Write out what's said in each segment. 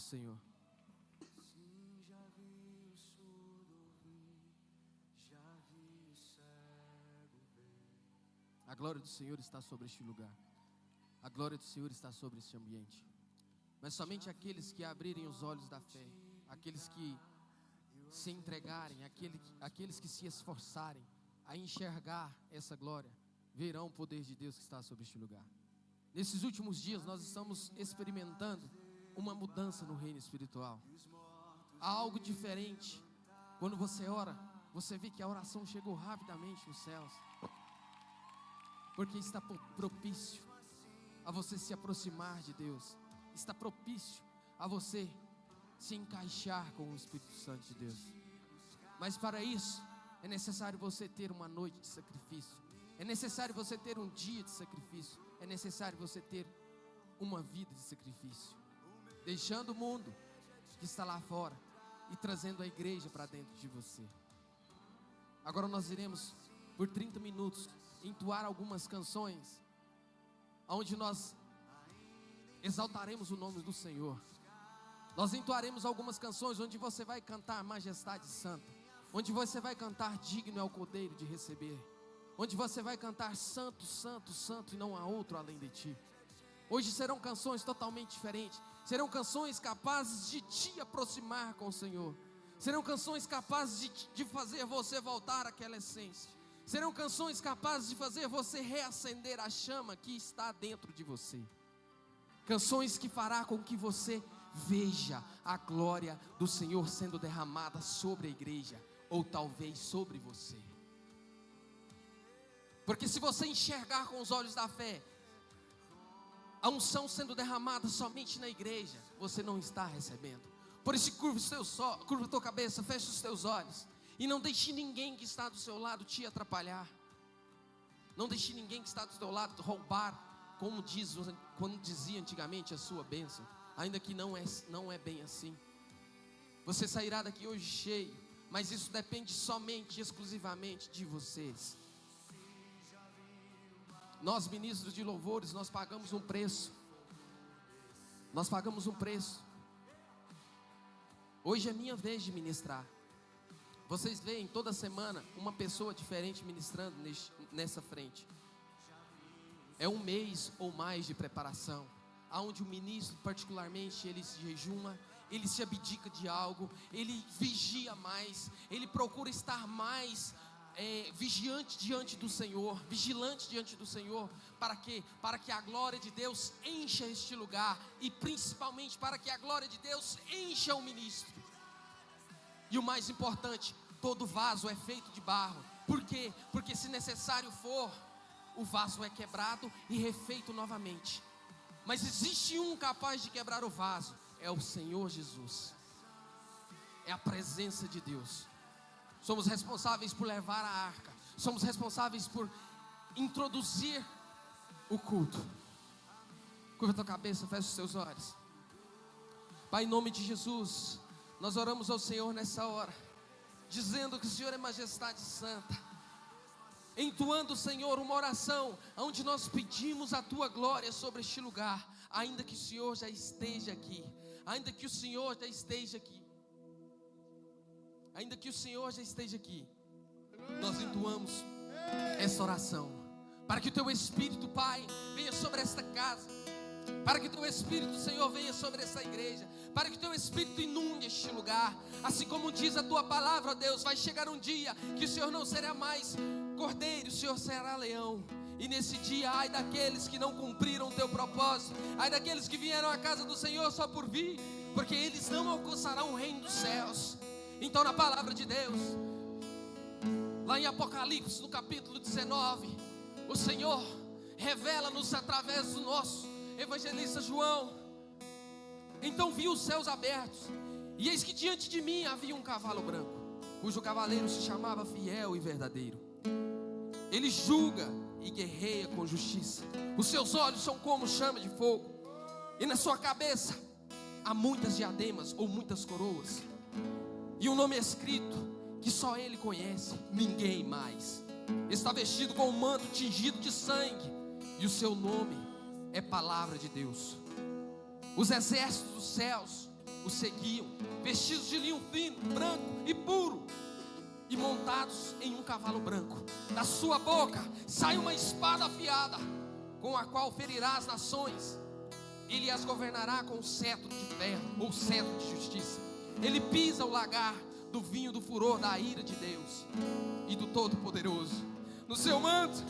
Senhor. Sim, já vi o surdo ouvir, já vi o cego ver. A glória do Senhor está sobre este lugar. A glória do Senhor está sobre este ambiente. Mas somente aqueles que abrirem os olhos da fé, aqueles que se entregarem, aqueles que se esforçarem a enxergar essa glória, verão o poder de Deus que está sobre este lugar. Nesses últimos dias nós estamos experimentando uma mudança no reino espiritual. Há algo diferente. Quando você ora, você vê que a oração chegou rapidamente nos céus, porque está propício a você se aproximar de Deus, está propício a você se encaixar com o Espírito Santo de Deus. Mas para isso é necessário você ter uma noite de sacrifício, é necessário você ter um dia de sacrifício, é necessário você ter uma vida de sacrifício, deixando o mundo que está lá fora e trazendo a igreja para dentro de você. Agora nós iremos por 30 minutos entoar algumas canções onde nós exaltaremos o nome do Senhor. Nós entoaremos algumas canções onde você vai cantar Majestade Santa, onde você vai cantar Digno é o Cordeiro de receber, onde você vai cantar Santo, Santo, Santo e não há outro além de ti. Hoje serão canções totalmente diferentes, serão canções capazes de te aproximar com o Senhor, serão canções capazes de fazer você voltar àquela essência, serão canções capazes de fazer você reacender a chama que está dentro de você, canções que fará com que você veja a glória do Senhor sendo derramada sobre a igreja, ou talvez sobre você. Porque se você enxergar com os olhos da fé a unção sendo derramada somente na igreja, você não está recebendo. Por isso curva a tua cabeça, fecha os teus olhos e não deixe ninguém que está do seu lado te atrapalhar. Não deixe ninguém que está do seu lado roubar, como dizia antigamente, a sua bênção. Ainda que não é bem assim. Você sairá daqui hoje cheio, mas isso depende somente, exclusivamente de vocês. Nós, ministros de louvores, nós pagamos um preço. Nós pagamos um preço. Hoje é minha vez de ministrar. Vocês veem toda semana uma pessoa diferente ministrando nessa frente. É um mês ou mais de preparação, onde o ministro particularmente, ele se jejuma, ele se abdica de algo, ele vigia mais, ele procura estar mais vigilante diante do Senhor, para que a glória de Deus encha este lugar, e principalmente para que a glória de Deus encha o ministro. E o mais importante, todo vaso é feito de barro. Por quê? Porque se necessário for, o vaso é quebrado e refeito novamente. Mas existe um capaz de quebrar o vaso, é o Senhor Jesus, é a presença de Deus. Somos responsáveis por levar a arca, somos responsáveis por introduzir o culto. Curva a tua cabeça, fecha os teus olhos. Pai, em nome de Jesus, nós oramos ao Senhor nessa hora, dizendo que o Senhor é majestade santa, entoando, Senhor, uma oração onde nós pedimos a Tua glória sobre este lugar. Ainda que o Senhor já esteja aqui, ainda que o Senhor já esteja aqui, ainda que o Senhor já esteja aqui, nós entoamos essa oração, para que o Teu Espírito, Pai, venha sobre esta casa, para que o Teu Espírito, Senhor, venha sobre essa igreja, para que o Teu Espírito inunde este lugar. Assim como diz a Tua palavra, ó Deus, vai chegar um dia que o Senhor não será mais cordeiro, o Senhor será leão. E nesse dia, ai daqueles que não cumpriram o Teu propósito, ai daqueles que vieram à casa do Senhor só por vir, porque eles não alcançarão o reino dos céus. Então, na palavra de Deus, lá em Apocalipse, no capítulo 19, o Senhor revela-nos através do nosso evangelista João. Então vi os céus abertos, e eis que diante de mim havia um cavalo branco, cujo cavaleiro se chamava Fiel e Verdadeiro. Ele julga e guerreia com justiça. Os seus olhos são como chama de fogo, e na sua cabeça há muitas diademas ou muitas coroas, e um nome escrito que só ele conhece, ninguém mais. Está vestido com um manto tingido de sangue, e o seu nome é Palavra de Deus. Os exércitos dos céus o seguiam, vestidos de linho fino, branco e puro, e montados em um cavalo branco. Da sua boca sai uma espada afiada, com a qual ferirá as nações. Ele as governará com cetro de ferro, ou cetro de justiça. Ele pisa o lagar do vinho do furor da ira de Deus e do Todo-Poderoso. No seu manto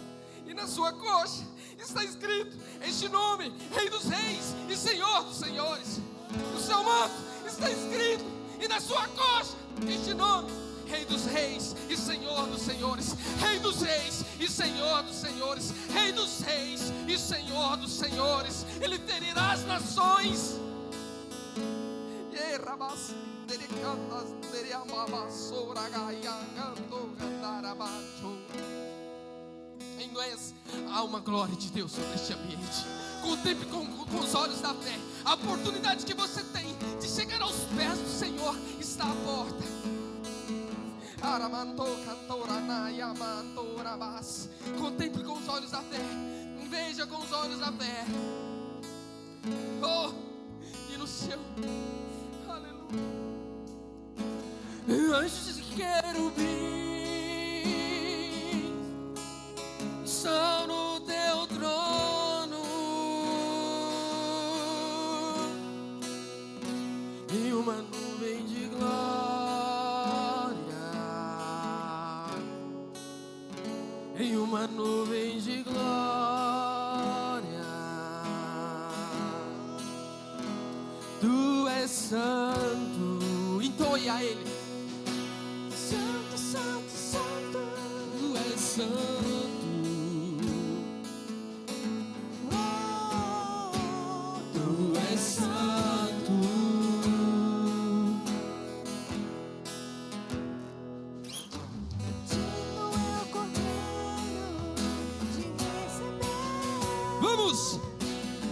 e na sua coxa está escrito este nome: Rei dos Reis e Senhor dos Senhores. No seu manto está escrito, e na sua coxa, este nome: Rei dos Reis e Senhor dos Senhores. Rei dos Reis e Senhor dos Senhores. Rei dos Reis e Senhor dos Senhores. Ele ferirá as nações. Em inglês, há uma glória de Deus sobre este ambiente. Contemple com os olhos da fé. A oportunidade que você tem de chegar aos pés do Senhor está à porta. Contemple com os olhos da fé. Veja com os olhos da fé. Oh, e no céu, aleluia, anjos e querubins estão no teu trono, e uma nuvem de glória, em uma nuvem de glória. Tu és santo, entoie a Ele. Santo, santo, santo. Tu és santo. Oh, Tu és santo. digno é o Cordeiro de receber Vamos!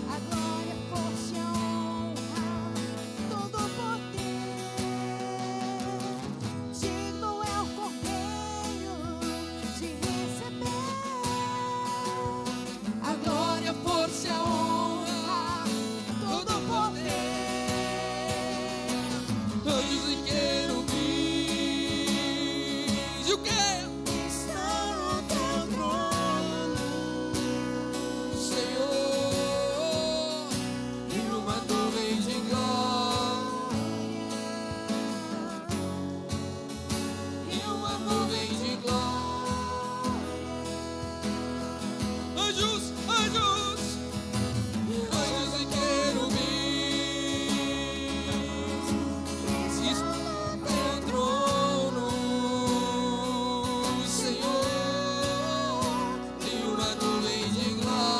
a glória, força e a honra, todo o poder. Digno é o Cordeiro de receber a glória, força e a honra, todo o poder. Anjos e querubins, e o quê? Estão no teu trono, Senhor, em uma nuvem de glória, em uma nuvem de glória. Anjos, anjos, anjos e querubins estão no teu trono, Senhor, em uma nuvem de glória,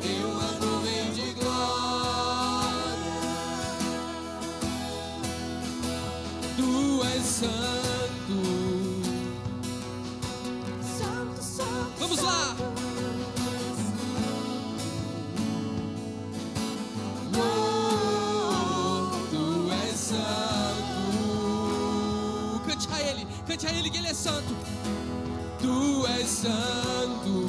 em uma nuvem de glória. Tu és santo. santo, santo. Vamos lá! Oh, tu és santo. Cante a Ele que Ele é santo. Tu és santo.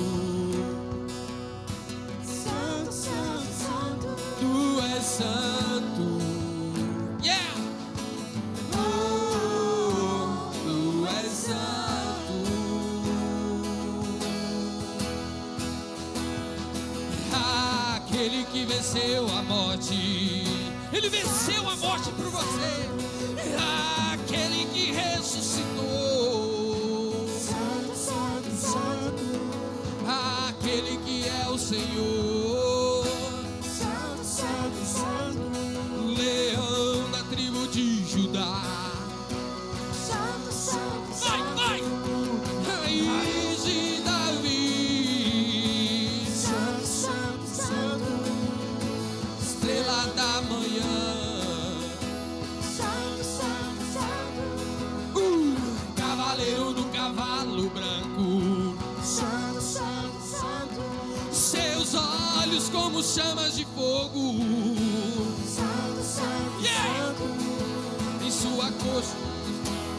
Santo, santo, santo. Tu és santo. Yeah! Oh, tu és santo. Aquele que venceu a morte, Ele venceu a morte por você. Aquele que ressuscitou, Santo, santo, santo. aquele que é o Senhor, Santo, santo, santo. leão da tribo de Judá. Santo, santo, Vai, santo. vai! Raiz de Davi, Santo, santo, santo. estrela da manhã, Santo, santo, santo. cavaleiro do cavalo branco. Santo, santo, santo. Seus olhos como chamas de fogo, Santo, santo, Yeah! santo. em sua coxa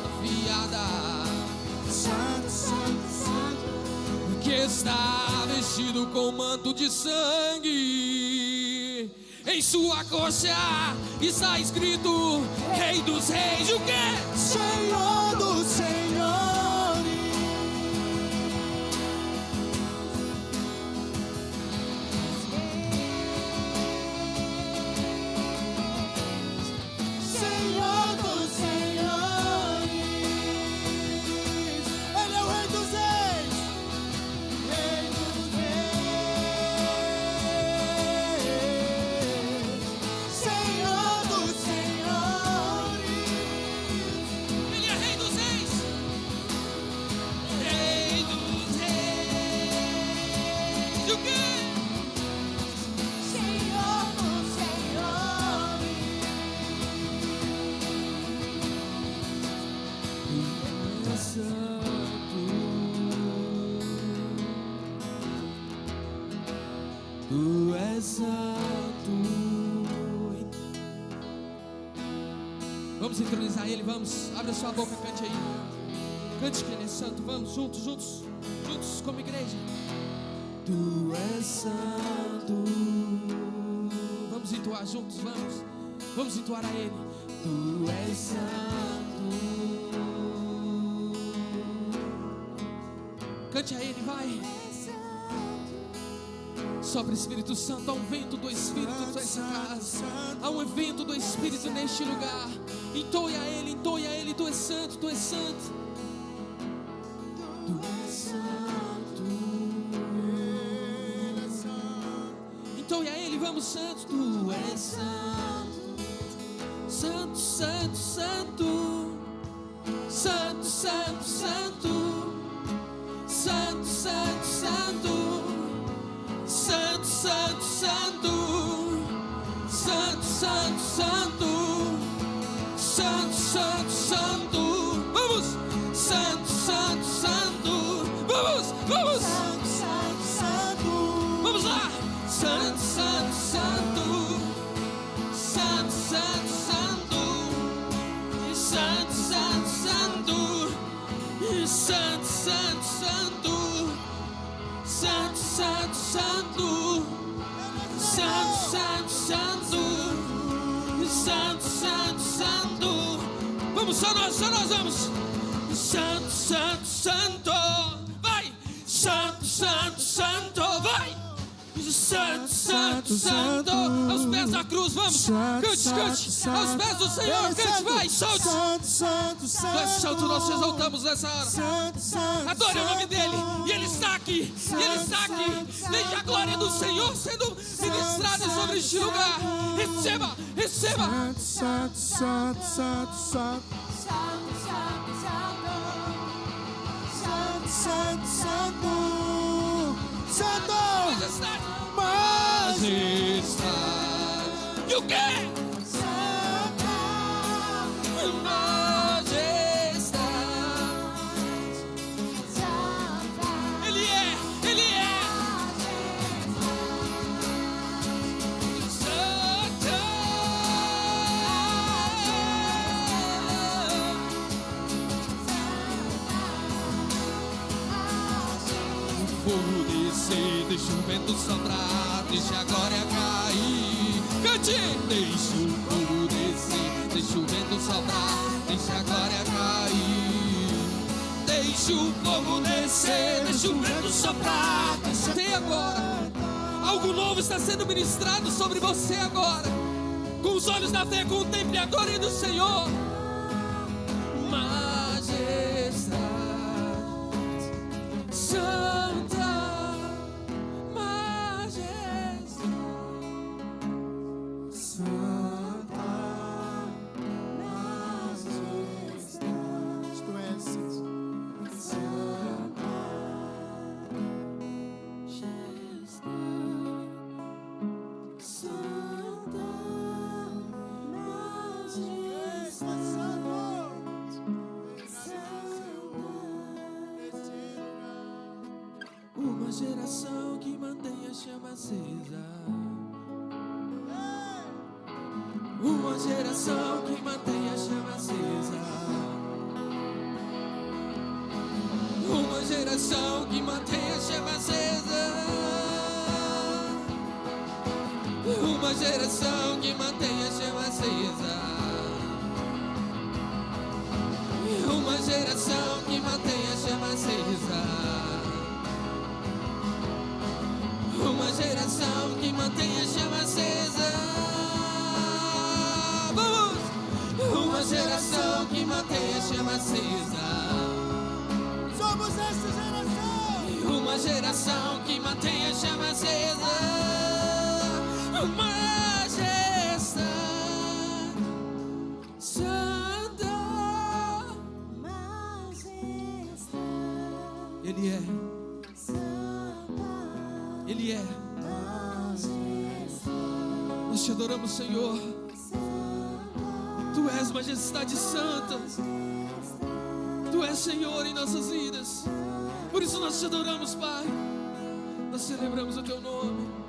afiada, Santo, santo, santo. que está vestido com manto de sangue. Em sua coxa está escrito Rei dos Reis. O quê? Senhor dos Senhores. Senhor dos Senhores. Ele é o Rei dos Reis. Rei dos Reis. Senhor dos Senhores. Ele é Rei dos Reis. Rei dos Reis. E o quê? Senhor dos Senhores. Tu és santo. Vamos entronizar Ele, vamos. Abre a sua boca, cante aí. Cante que Ele é santo. Vamos, juntos como igreja. Tu és santo. Vamos entoar juntos, vamos. Vamos entoar a Ele. Tu és santo. Cante a Ele, vai. Sopra Espírito Santo, há um vento do Espírito nessa casa, há um evento do Espírito neste lugar. Entoe a Ele, Tu és santo, Tu és santo. Tu és santo. Entoe a Ele, vamos, santo. Tu és santo. Santo, santo, santo. Santo, santo, santo. Santo, santo, santo. Santo, santo, santo. Santo, santo, santo. Santo, santo, santo. Vamos! Santo, santo, santo. Vamos! Santo, santo, santo. Vamos lá! Santo, santo, santo. Santo, santo, santo. Santo, santo, santo. Santo, santo, santo. Santo, santo, santo. Santo, santo, santo. Santo, santo, santo. Vamos, só nós vamos. Santo, santo, santo. Vai. Santo, santo, santo. Vai. Santo, santo, santo. Aos pés da cruz, vamos. Cante, cante. Aos pés do Senhor, cante, vai. Solte. Santo, santo, santo. Tu és santo, nós te exaltamos nessa hora. Santo, santo. Adore o nome dele. E ele está aqui. E ele está aqui. Veja a glória do Senhor sendo ministrada sobre este lugar. Receba, receba. Santo, santo, santo, santo, santo. Santo, santo, santo. Santo. Majestade. Majestade. E o quê? Santa. Majestade. Santa. Ele é. Santa. O fogo descer, deixa o vento soprar, deixa a glória cair. Cante! Deixa o fogo descer, deixa o vento soprar, deixa a glória cair. Deixa o fogo descer, deixa o vento soprar. Tem agora. Algo novo está sendo ministrado sobre você agora. Com os olhos da fé, contemple a glória do Senhor. Majestade, Santa, Majestade. Santa. Majestade. Tu és Santa. Uma geração que mantém a chama acesa. Uma geração que mantém a chama acesa. Uma geração que mantém a chama acesa. Uma geração que mantém a chama acesa. Uma geração que mantém a chama acesa. Uma geração que mantém a chama acesa. Vamos! Uma geração que mantém a chama acesa. Somos essa geração. Uma geração que mantém a chama acesa. Majestade Santa. Majestade Ele é, Santa. Ele é. Majestade Nós te adoramos, Senhor. Tu és majestade santa. Tu és Senhor em nossas vidas. Por isso nós te adoramos, Pai. Nós celebramos o teu nome.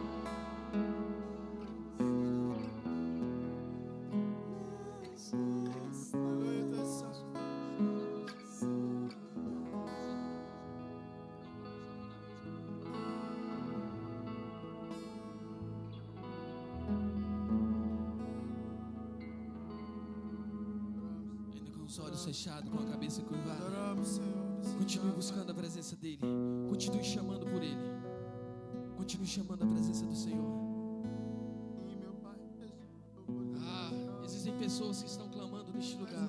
Ainda com os olhos fechados, com a cabeça curvada. Adoramos, Senhor. Continue buscando a presença dEle. Continue chamando por Ele. Continue chamando a presença do Senhor. Sim, meu Pai. Existem pessoas que estão clamando neste lugar.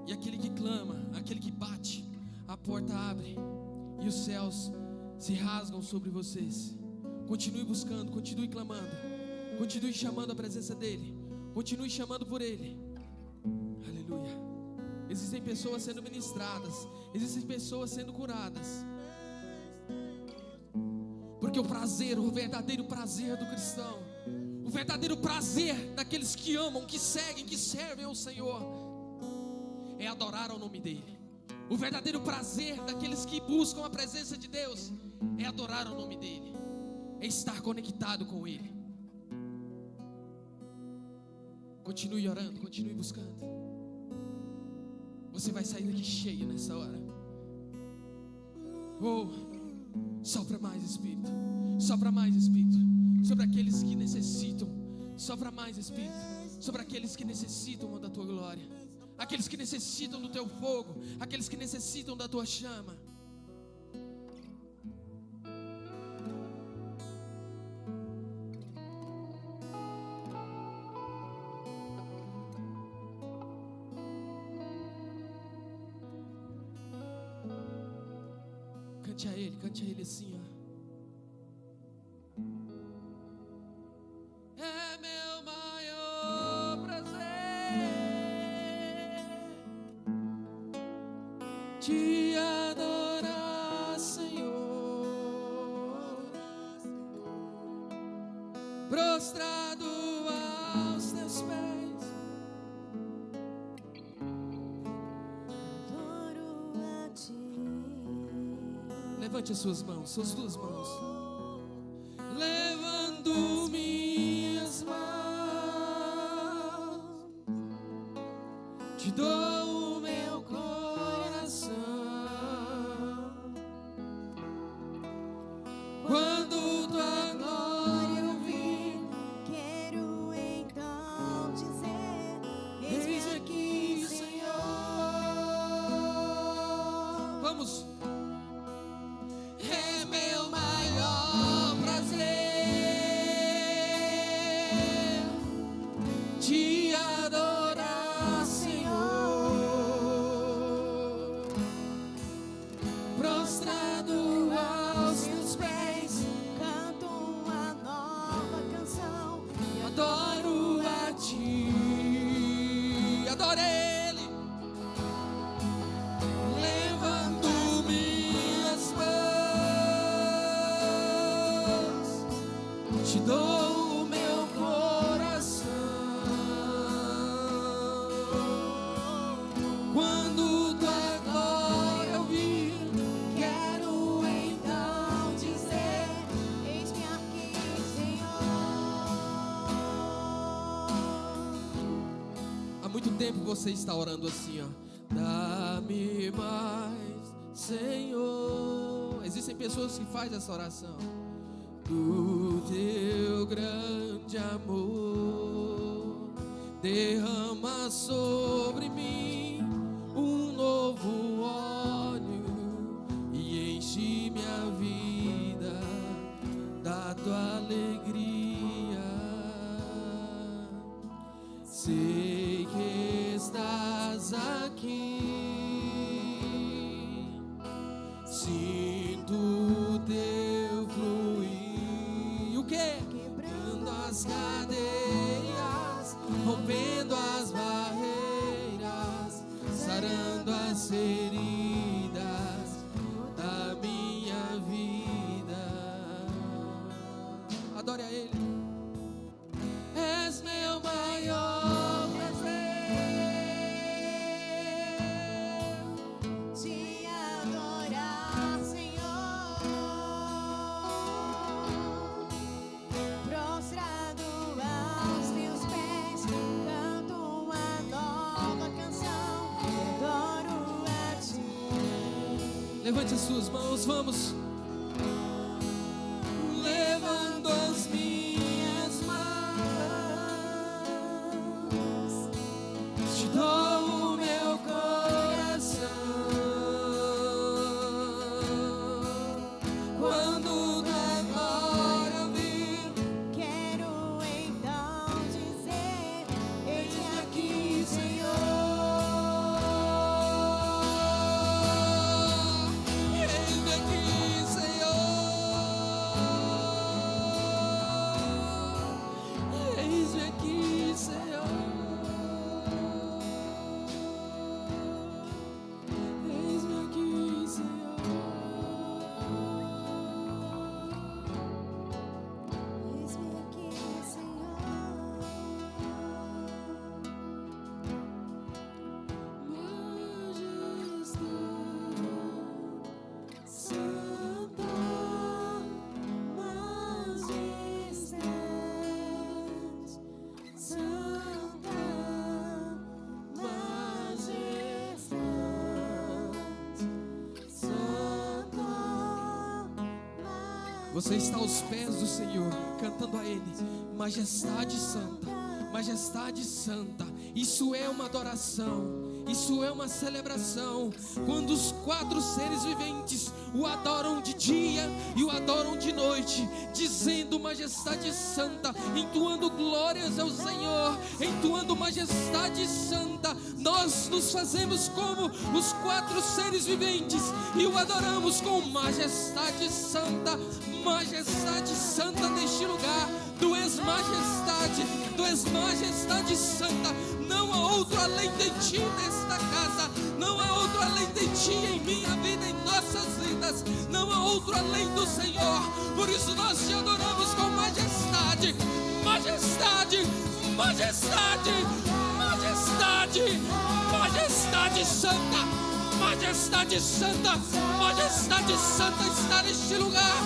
E aquele que clama, aquele que bate, a porta abre e os céus se rasgam sobre vocês. Continue buscando, continue clamando. Continue chamando a presença dEle. Continue chamando por Ele. Aleluia. Existem pessoas sendo ministradas. Existem pessoas sendo curadas. Porque o prazer, o verdadeiro prazer do cristão, o verdadeiro prazer daqueles que amam, que seguem, que servem ao Senhor, é adorar ao nome dEle. O verdadeiro prazer daqueles que buscam a presença de Deus é adorar ao nome dEle, é estar conectado com Ele. Continue orando, continue buscando. Você vai sair daqui cheio nessa hora. Oh, sopra mais Espírito. Sopra mais Espírito. Sobre aqueles que necessitam. Sopra mais Espírito. Sobre aqueles que necessitam da tua glória. Aqueles que necessitam do teu fogo. Aqueles que necessitam da tua chama. Cante a Ele assim, ó. É meu maior prazer te adorar, Senhor, prostrado aos teus pés. Adoro a ti. Levante as suas mãos, suas duas mãos. Levando minhas mãos, te dou o meu coração. Quando tua glória eu vi, Quero então dizer: eis aqui, Senhor. Vamos. É meu maior prazer te adorar, Senhor, prostrado aos teus pés. canto uma nova canção. Adoro a ti, adoro Ele, levando minhas mãos, te dou o meu coração. Quando tua glória eu vi, Quero então dizer: eis-me aqui, Senhor. há muito tempo você está orando assim, ó. Dá-me mais, Senhor. Existem pessoas que fazem essa oração. Do teu grande amor, derrama sobre mim um novo óleo e enche minha vida da tua alegria. Sei que estás aqui, sinto o teu fluir. O que? Quebrando as cadeias, rompendo as barreiras, sarando as feridas da minha vida. Adore a Ele. És meu maior prazer te adorar, Senhor, prostrado aos teus pés, canto uma nova canção, adoro a ti. Levante as suas mãos, vamos. Levando as minhas mãos, te dou o meu coração. Quando da glória vir, Quero então dizer: eis-me aqui, Senhor. eis-me aqui, Senhor. Eis-me aqui, Senhor. Eis-me aqui, Senhor. Eis-me aqui, Senhor. Você está aos pés do Senhor, cantando a Ele: Majestade Santa, Majestade Santa. Isso é uma adoração, isso é uma celebração. Quando os quatro seres viventes o adoram de dia e o adoram de noite, dizendo Majestade Santa, entoando glórias ao Senhor, entoando Majestade Santa, nós nos fazemos como os quatro seres viventes e o adoramos com Majestade Santa, Majestade Santa neste lugar. Tu és majestade, Tu és majestade santa. Não há outro além de Ti nesta casa. Não há outro além de Ti em minha vida, em nossas vidas. Não há outro além do Senhor. Por isso nós Te adoramos com majestade, majestade, majestade, majestade, majestade santa, majestade santa, majestade santa está neste lugar.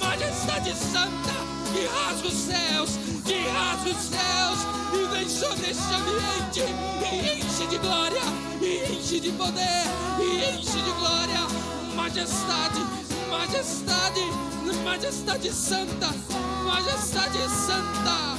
Majestade santa, que rasga os céus, que rasga os céus e vem sobre este ambiente e enche de glória, e enche de poder, e enche de glória. Majestade, majestade, majestade santa, majestade santa.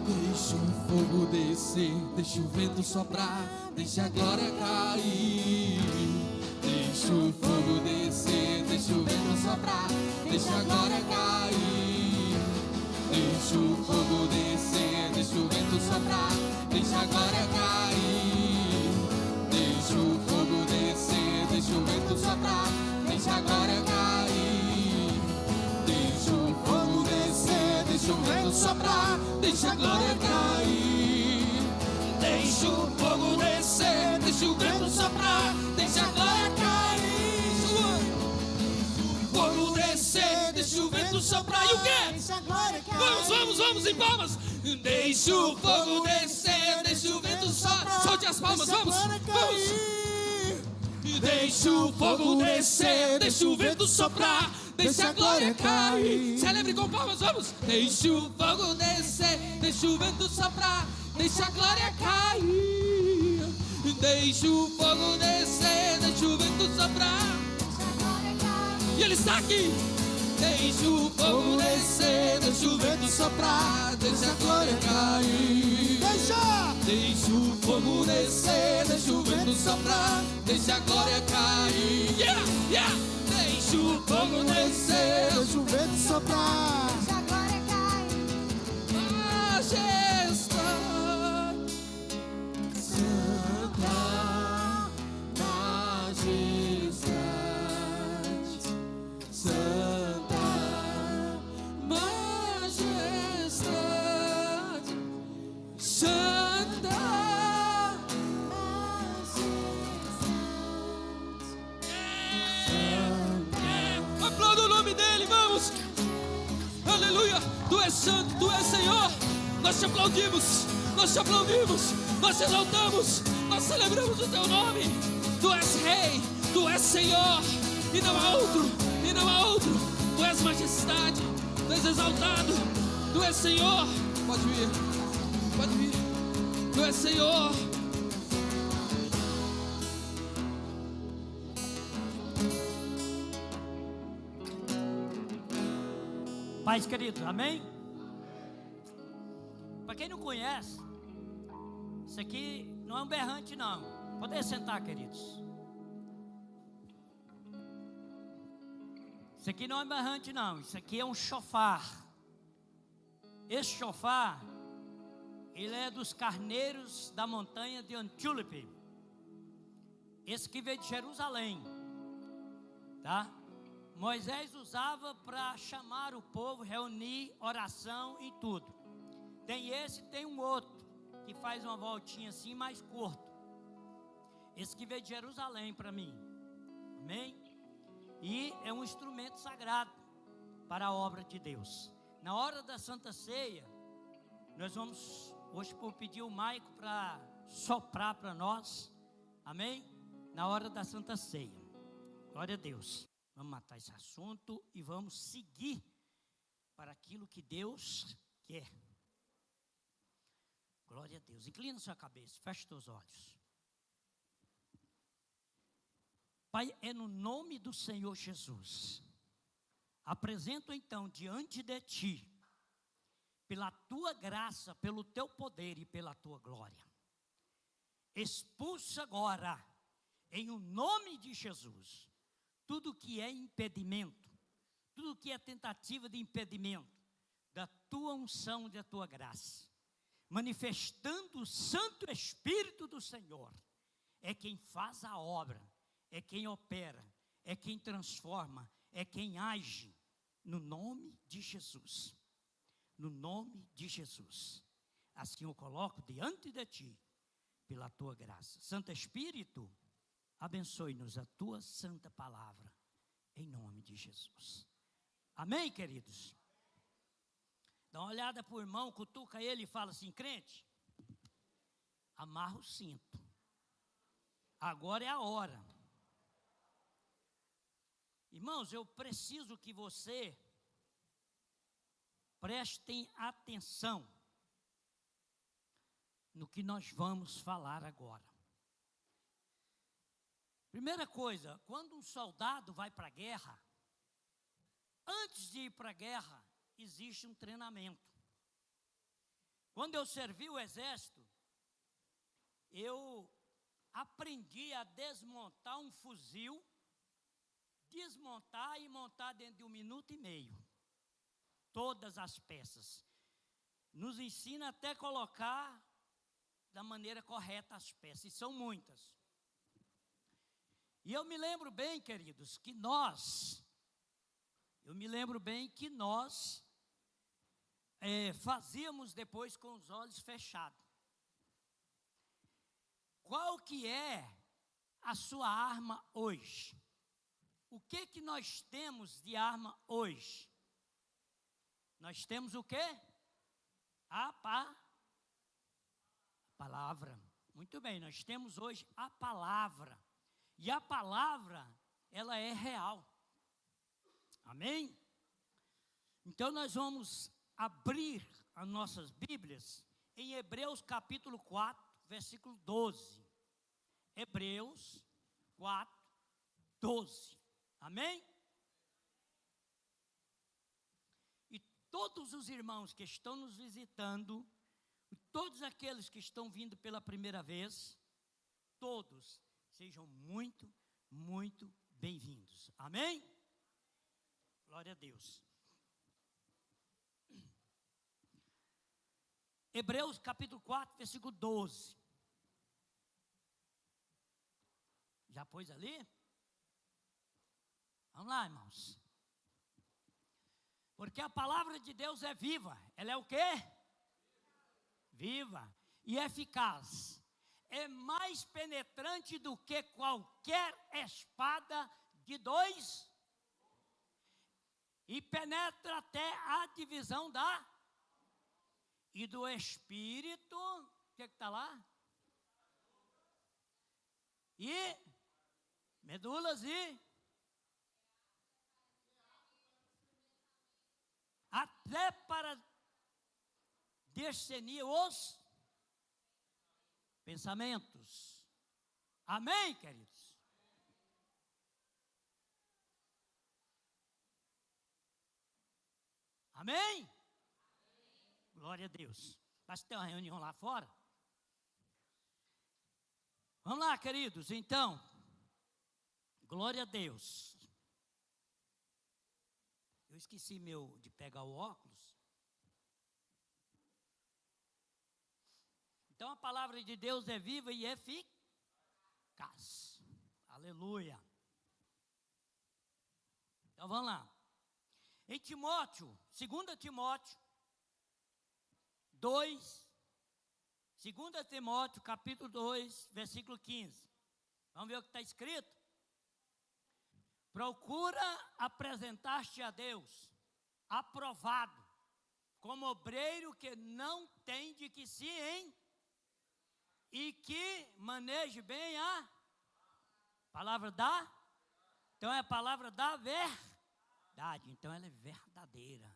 Deixa o fogo descer, deixa o vento soprar, deixa a glória cair. Deixa o fogo descer, deixa o vento soprar, deixa a glória cair. Deixa o fogo descer, deixa o vento soprar, deixa a glória cair. Deixa o fogo descer, deixa o vento soprar, deixa a glória cair. Deixa o fogo descer, deixa o vento soprar, deixa a glória cair. Deixa o fogo descer, deixa o vento soprar, deixa a glória cair. Fogo descer, deixa o vento soprar. E o quê? Vamos em palmas. Deixa o fogo descer, deixa o vento soprar. Solte as palmas, vamos. Deixa o fogo descer, deixa o vento soprar, deixa a glória cair. Celebre com palmas, vamos. Deixa o fogo descer, deixa o vento soprar, deixa a glória cair. Deixa o fogo descer, deixa o vento soprar. E ele está aqui. Deixa o fogo descer, deixa o vento soprar, deixa a glória cair. Deixa o fogo descer, deixa o vento soprar, deixa a glória cair. Yeah, yeah. Deixa o fogo descer, Deixa o vento soprar. Deixa a glória cair. majestade, Santa majestade, Santa majestade, Santa. Aplauda o nome dele, vamos. Aleluia. Tu és santo, tu és Senhor. Nós te aplaudimos, nós te aplaudimos, nós te exaltamos, nós celebramos o teu nome. Tu és rei, tu és Senhor, e não há outro, e não há outro. Tu és majestade, tu és exaltado, tu és Senhor. Pode vir, pode vir. Tu és Senhor. Paz, queridos, amém? Para quem não conhece, isso aqui não é um berrante, não. Pode sentar, queridos. Isso aqui não é um berrante, não. Isso aqui é um chofar. Esse chofar, ele é dos carneiros da montanha de Antúlipe. Esse que veio de Jerusalém, tá? Moisés usava para chamar o povo, reunir, oração e tudo. Tem esse, tem um outro, que faz uma voltinha assim, mais curto. Esse que veio de Jerusalém para mim. Amém? E é um instrumento sagrado para a obra de Deus. Na hora da Santa Ceia, nós vamos, hoje por pedir o Maico para soprar para nós. Amém? Na hora da Santa Ceia. Glória a Deus. Vamos matar esse assunto e vamos seguir para aquilo que Deus quer. Glória a Deus. Inclina sua cabeça, feche seus olhos. Pai, é no nome do Senhor Jesus. Apresento então diante de Ti, pela Tua graça, pelo Teu poder e pela Tua glória. Expulsa agora, em o nome de Jesus, tudo que é impedimento, tudo que é tentativa de impedimento da Tua unção e da Tua graça, manifestando o Santo Espírito do Senhor, é quem faz a obra, é quem opera, é quem transforma, é quem age, no nome de Jesus, no nome de Jesus. Assim eu coloco diante de Ti, pela Tua graça. Santo Espírito, abençoe-nos a Tua santa palavra, em nome de Jesus. Amém, queridos? Dá uma olhada para o irmão, cutuca ele e fala assim: crente, amarra o cinto. Agora é a hora. Irmãos, eu preciso que você prestem atenção no que nós vamos falar agora. Primeira coisa, quando um soldado vai para a guerra, antes de ir para a guerra, existe um treinamento. Quando eu servi o exército, eu aprendi a desmontar um fuzil, desmontar e montar dentro de 1 minuto e meio. Todas as peças. Nos ensina até colocar da maneira correta as peças, e são muitas. E eu me lembro bem, queridos, que nós fazíamos depois com os olhos fechados. Qual que é a sua arma hoje? O que nós temos de arma hoje? Nós temos o quê? A palavra. Muito bem, nós temos hoje a palavra. E a palavra, ela é real. Amém? Então nós vamos abrir as nossas Bíblias em Hebreus capítulo 4, versículo 12. Hebreus 4, 12. Amém? E todos os irmãos que estão nos visitando, todos aqueles que estão vindo pela primeira vez, todos sejam muito, muito bem-vindos. Amém? Glória a Deus. Hebreus capítulo 4, versículo 12. Já pôs ali? Vamos lá, irmãos. Porque a palavra de Deus é viva. Ela é o quê? Viva e eficaz. É mais penetrante do que qualquer espada de dois. E penetra até a divisão e do espírito. O que está lá? E medulas e até para discernir os pensamentos. Amém, queridos? Amém? Glória a Deus. Mas tem uma reunião lá fora. Vamos lá, queridos. Então, glória a Deus. Eu esqueci de pegar o óculos. Então a palavra de Deus é viva e eficaz. Aleluia. Então vamos lá. Em Timóteo, 2 Timóteo 2, 2 Timóteo capítulo 2, versículo 15. Vamos ver o que está escrito? Procura apresentar-te a Deus, aprovado, como obreiro que não tem de que se e que maneje bem a palavra da. Então é a palavra da verdade. Então ela é verdadeira.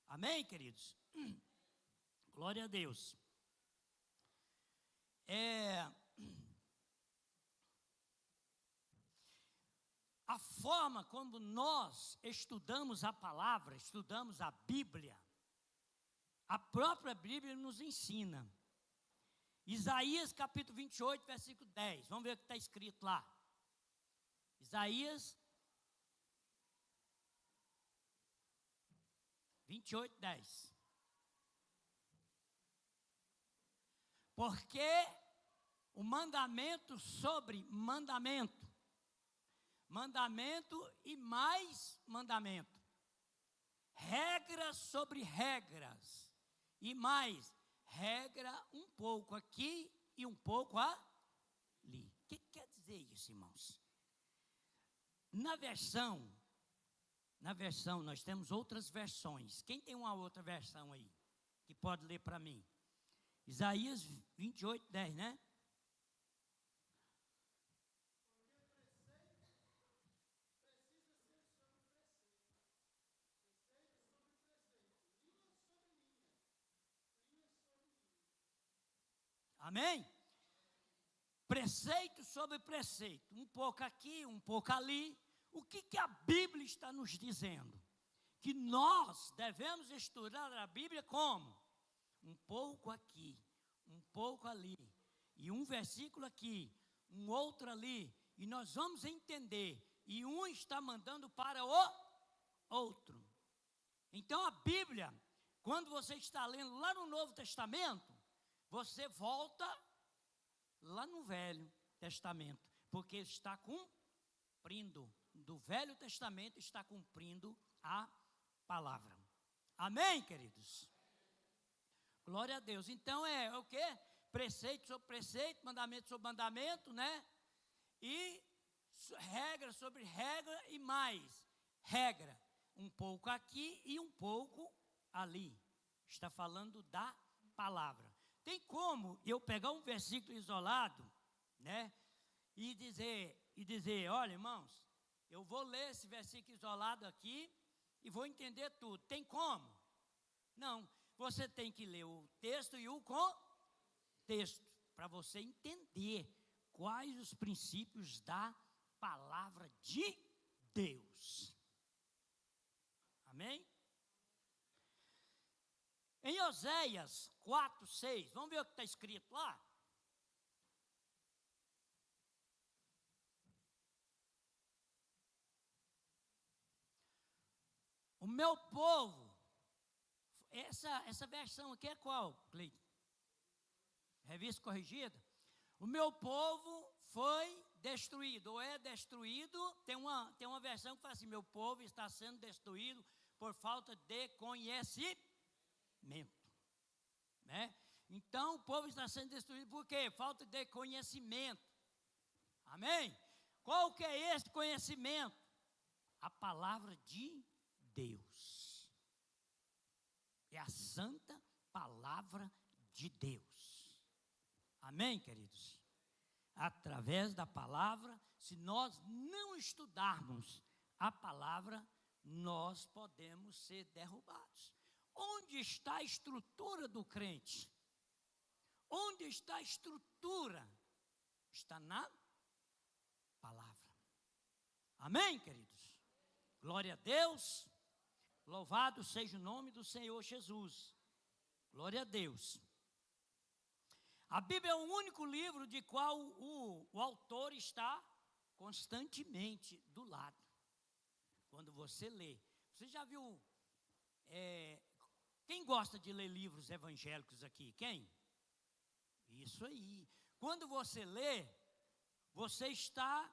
Amém, queridos? Glória a Deus. A forma como nós estudamos a palavra, estudamos a Bíblia, a própria Bíblia nos ensina. Isaías capítulo 28, versículo 10. Vamos ver o que está escrito lá. Isaías 28, 10. Porque o mandamento sobre mandamento, mandamento e mais mandamento, regras sobre regras, e mais regra um pouco aqui e um pouco ali. O que quer dizer isso, irmãos? Na versão, nós temos outras versões. Quem tem uma outra versão aí, que pode ler para mim? Isaías 28, 10, né? Amém? Preceito sobre preceito, um pouco aqui, um pouco ali. O que a Bíblia está nos dizendo? Que nós devemos estudar a Bíblia como? Um pouco aqui, um pouco ali, e um versículo aqui, um outro ali, e nós vamos entender, e um está mandando para o outro. Então a Bíblia, quando você está lendo lá no Novo Testamento, você volta lá no Velho Testamento, porque está cumprindo, do Velho Testamento está cumprindo a palavra. Amém, queridos? Glória a Deus. Então é o quê? Preceito sobre preceito, mandamento sobre mandamento, né? E regra sobre regra e mais regra, um pouco aqui e um pouco ali. Está falando da palavra. Tem como eu pegar um versículo isolado, né? E dizer, olha, irmãos, eu vou ler esse versículo isolado aqui e vou entender tudo. Tem como? Não. Você tem que ler o texto e o contexto para você entender quais os princípios da palavra de Deus. Amém? Em Oséias 4:6, vamos ver o que está escrito lá? O meu povo, essa versão aqui é qual, Cleiton? Revista corrigida? O meu povo foi destruído, ou é destruído, tem uma versão que fala assim, meu povo está sendo destruído por falta de conhecimento, né? Então, o povo está sendo destruído por quê? Falta de conhecimento, amém? Qual que é esse conhecimento? A palavra de Deus, é a santa palavra de Deus, amém, queridos? Através da palavra, se nós não estudarmos a palavra, nós podemos ser derrubados. Onde está a estrutura do crente? Onde está a estrutura? Está na palavra, amém, queridos? Glória a Deus. Louvado seja o nome do Senhor Jesus. Glória a Deus. A Bíblia é o único livro de qual o autor está constantemente do lado. Quando você lê. Você já viu, quem gosta de ler livros evangélicos aqui? Quem? Isso aí. Quando você lê, você está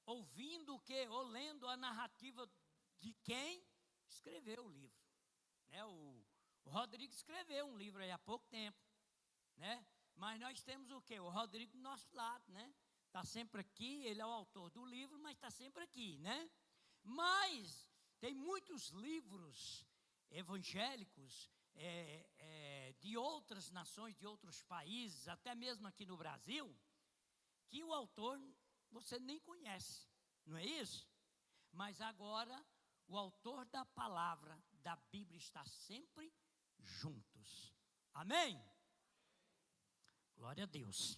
ouvindo o quê? Ou lendo a narrativa de quem escreveu o livro, né? O Rodrigo escreveu um livro aí há pouco tempo, né? Mas nós temos o quê? O Rodrigo do nosso lado, né? Está sempre aqui, ele é o autor do livro, mas está sempre aqui, né? Mas tem muitos livros evangélicos de outras nações, de outros países, até mesmo aqui no Brasil, que o autor você nem conhece, não é isso? Mas agora o autor da palavra da Bíblia está sempre juntos. Amém? Glória a Deus.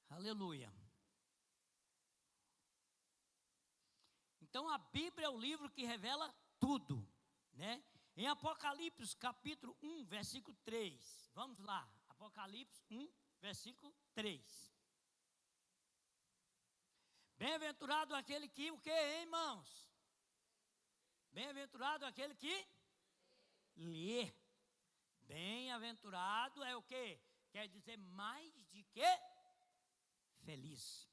Aleluia. Então a Bíblia é o livro que revela tudo, né? Em Apocalipse capítulo 1, versículo 3. Vamos lá. Apocalipse 1, versículo 3. Bem-aventurado aquele que, o que, hein, irmãos? Bem-aventurado aquele que lê. Bem-aventurado é o que? Quer dizer mais de que feliz.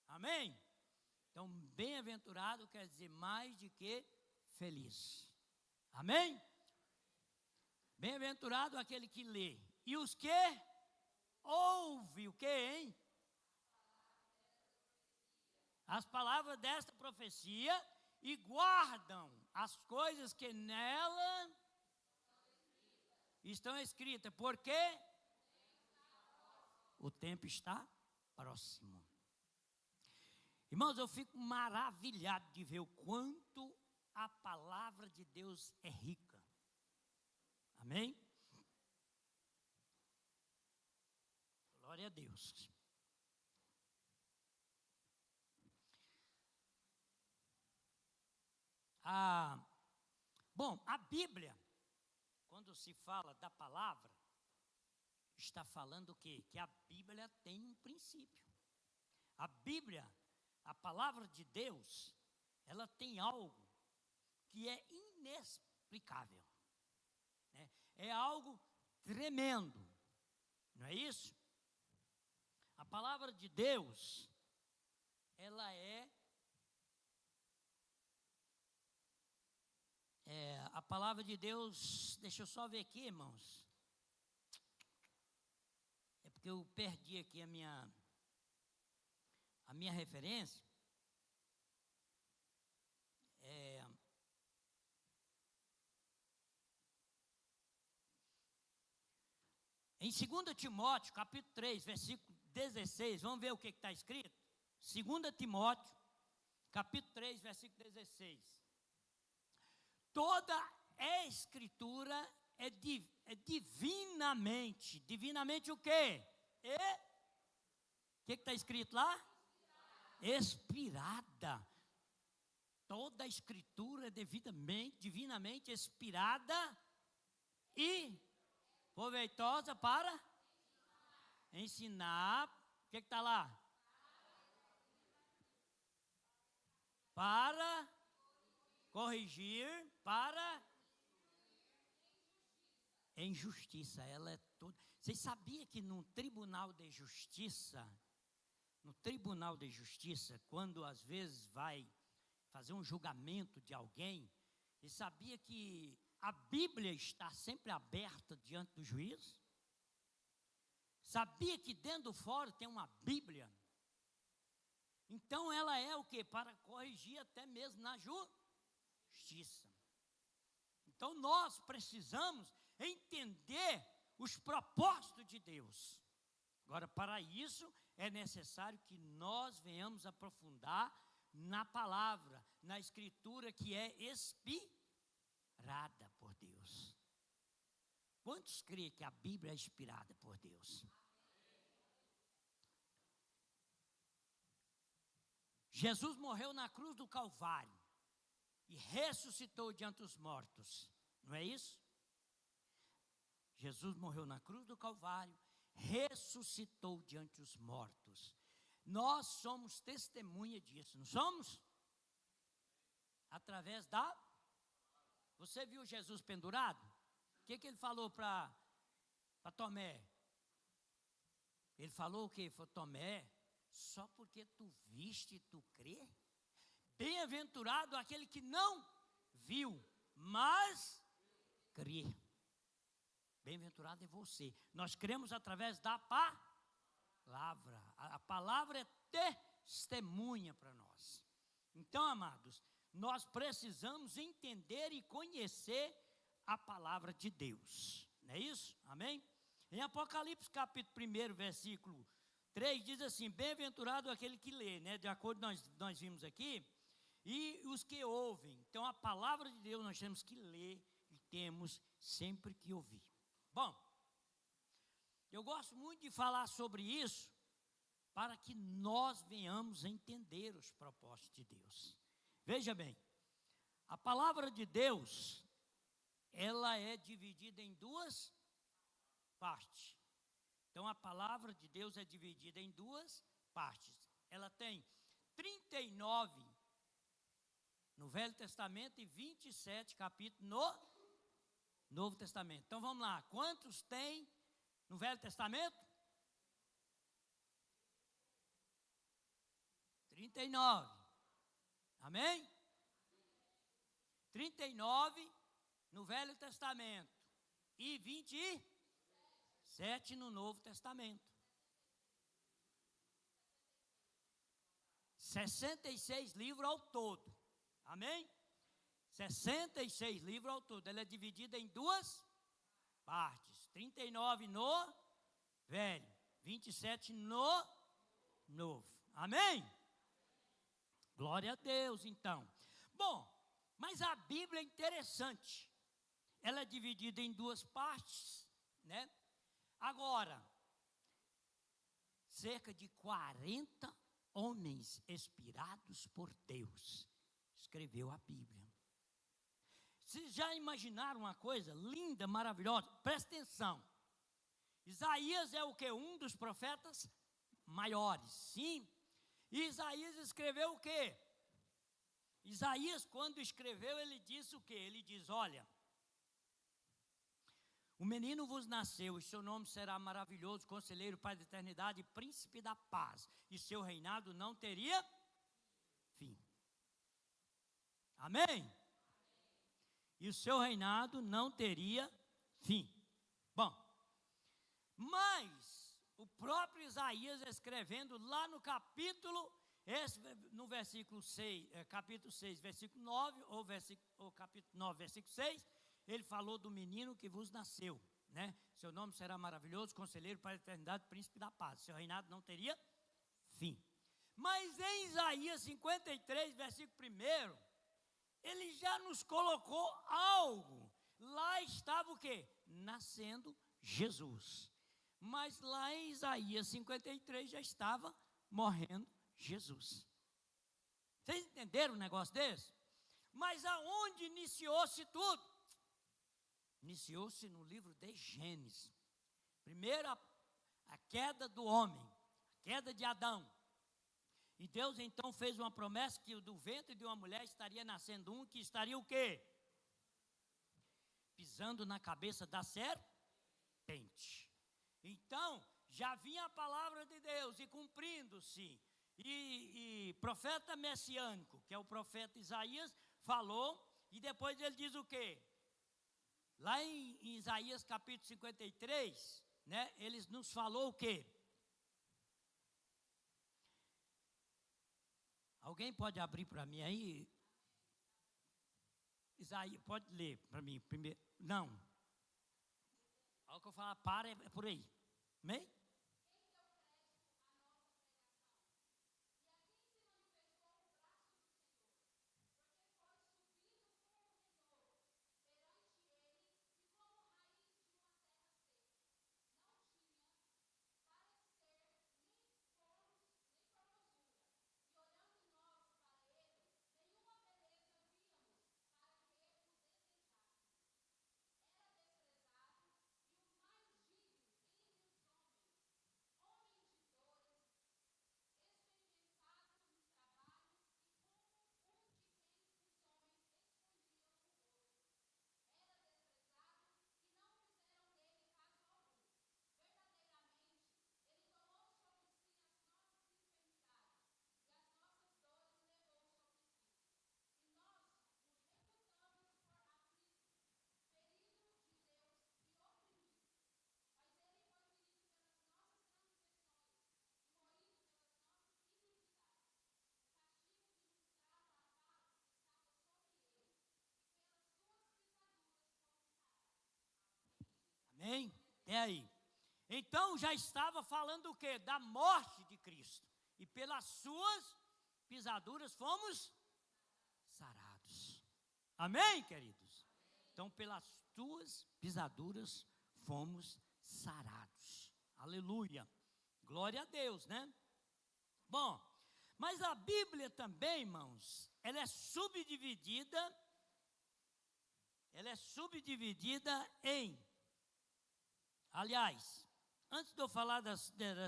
Amém? Então, bem-aventurado quer dizer mais de que feliz. Amém? Bem-aventurado aquele que lê. E os que ouve o que, hein? As palavras desta profecia e guardam as coisas que nela estão escritas. Porque o tempo está próximo. Irmãos, eu fico maravilhado de ver o quanto a palavra de Deus é rica. Amém? Glória a Deus. Bom, a Bíblia, quando se fala da palavra, está falando o quê? Que a Bíblia tem um princípio. A Bíblia, a palavra de Deus, ela tem algo que é inexplicável, né? É algo tremendo, não é isso? A palavra de Deus, ela a palavra de Deus, deixa eu só ver aqui, irmãos. É porque eu perdi aqui a minha referência. Em 2 Timóteo, capítulo 3, versículo 16, vamos ver o que está escrito? 2 Timóteo, capítulo 3, versículo 16. Toda a escritura é divinamente o quê? O que está escrito lá? Expirada. Toda a escritura é divinamente expirada e proveitosa para ensinar. O que está lá? Para corrigir, para em justiça. Ela é toda. Vocês sabiam que no tribunal de justiça, quando às vezes vai fazer um julgamento de alguém, você sabia que a Bíblia está sempre aberta diante do juiz? Sabia que dentro do fórum tem uma Bíblia? Então ela é o quê? Para corrigir até mesmo na justiça. Então nós precisamos entender os propósitos de Deus. Agora, para isso, é necessário que nós venhamos aprofundar na palavra, na escritura que é inspirada por Deus. Quantos creem que a Bíblia é inspirada por Deus? Jesus morreu na cruz do Calvário e ressuscitou diante dos mortos, não é isso? Jesus morreu na cruz do Calvário, ressuscitou diante dos mortos. Nós somos testemunha disso, não somos? Através da... Você viu Jesus pendurado? O que ele falou para Tomé? Ele falou o quê? Falou, Tomé, só porque tu viste, tu crê? Bem-aventurado aquele que não viu, mas crê. Bem-aventurado é você. Nós cremos através da palavra. A palavra é testemunha para nós. Então, amados, nós precisamos entender e conhecer a palavra de Deus. Não é isso? Amém? Em Apocalipse capítulo 1, versículo 3, diz assim, bem-aventurado aquele que lê, né? De acordo com nós vimos aqui, e os que ouvem. Então, a palavra de Deus nós temos que ler e temos sempre que ouvir. Bom, eu gosto muito de falar sobre isso para que nós venhamos a entender os propósitos de Deus. Veja bem, a palavra de Deus, ela é dividida em duas partes. Então, a palavra de Deus é dividida em duas partes. Ela tem 39 no Velho Testamento e 27 capítulos no Novo Testamento. Então vamos lá, quantos tem no Velho Testamento? 39. Amém? 39 no Velho Testamento e 27 no Novo Testamento. 66 livros ao todo. Amém? 66 livros ao todo. Ela é dividida em duas partes. 39 no Velho, 27 no Novo. Amém? Glória a Deus, então. Bom, mas a Bíblia é interessante. Ela é dividida em duas partes, né? Agora, cerca de 40 homens inspirados por Deus escreveu a Bíblia. Vocês já imaginaram uma coisa linda, maravilhosa? Presta atenção. Isaías é o que? Um dos profetas maiores, sim. E Isaías escreveu o quê? Isaías, quando escreveu, ele disse o quê? Ele diz, olha, o menino vos nasceu, e seu nome será maravilhoso, conselheiro, pai da eternidade, príncipe da paz, e seu reinado não teria fim. Amém? E o seu reinado não teria fim. Bom, mas o próprio Isaías escrevendo lá no capítulo, no versículo 6, capítulo 6, versículo 9, ou capítulo 9, versículo 6, ele falou do menino que vos nasceu, né? Seu nome será maravilhoso, conselheiro para a eternidade, príncipe da paz. Seu reinado não teria fim. Mas em Isaías 53, versículo 1, ele já nos colocou algo. Lá estava o quê? Nascendo Jesus. Mas lá em Isaías 53 já estava morrendo Jesus. Vocês entenderam um negócio desse? Mas aonde iniciou-se tudo? Iniciou-se no livro de Gênesis. Primeiro a queda do homem, a queda de Adão. E Deus então fez uma promessa que do ventre de uma mulher estaria nascendo um que estaria o quê? Pisando na cabeça da serpente. Então, já vinha a palavra de Deus e cumprindo-se. E profeta messiânico, que é o profeta Isaías, falou, e depois ele diz o quê? Lá em Isaías capítulo 53, né, eles nos falou o quê? Alguém pode abrir para mim aí? Isaías, pode ler para mim primeiro. Não. Ao que eu falar, para, é por aí. Amém? Amém? É aí. Então já estava falando o quê? Da morte de Cristo. E pelas suas pisaduras fomos sarados. Amém, queridos? Então pelas tuas pisaduras fomos sarados. Aleluia. Glória a Deus, né? Bom, mas a Bíblia também, irmãos, ela é subdividida em... Aliás, antes de eu falar de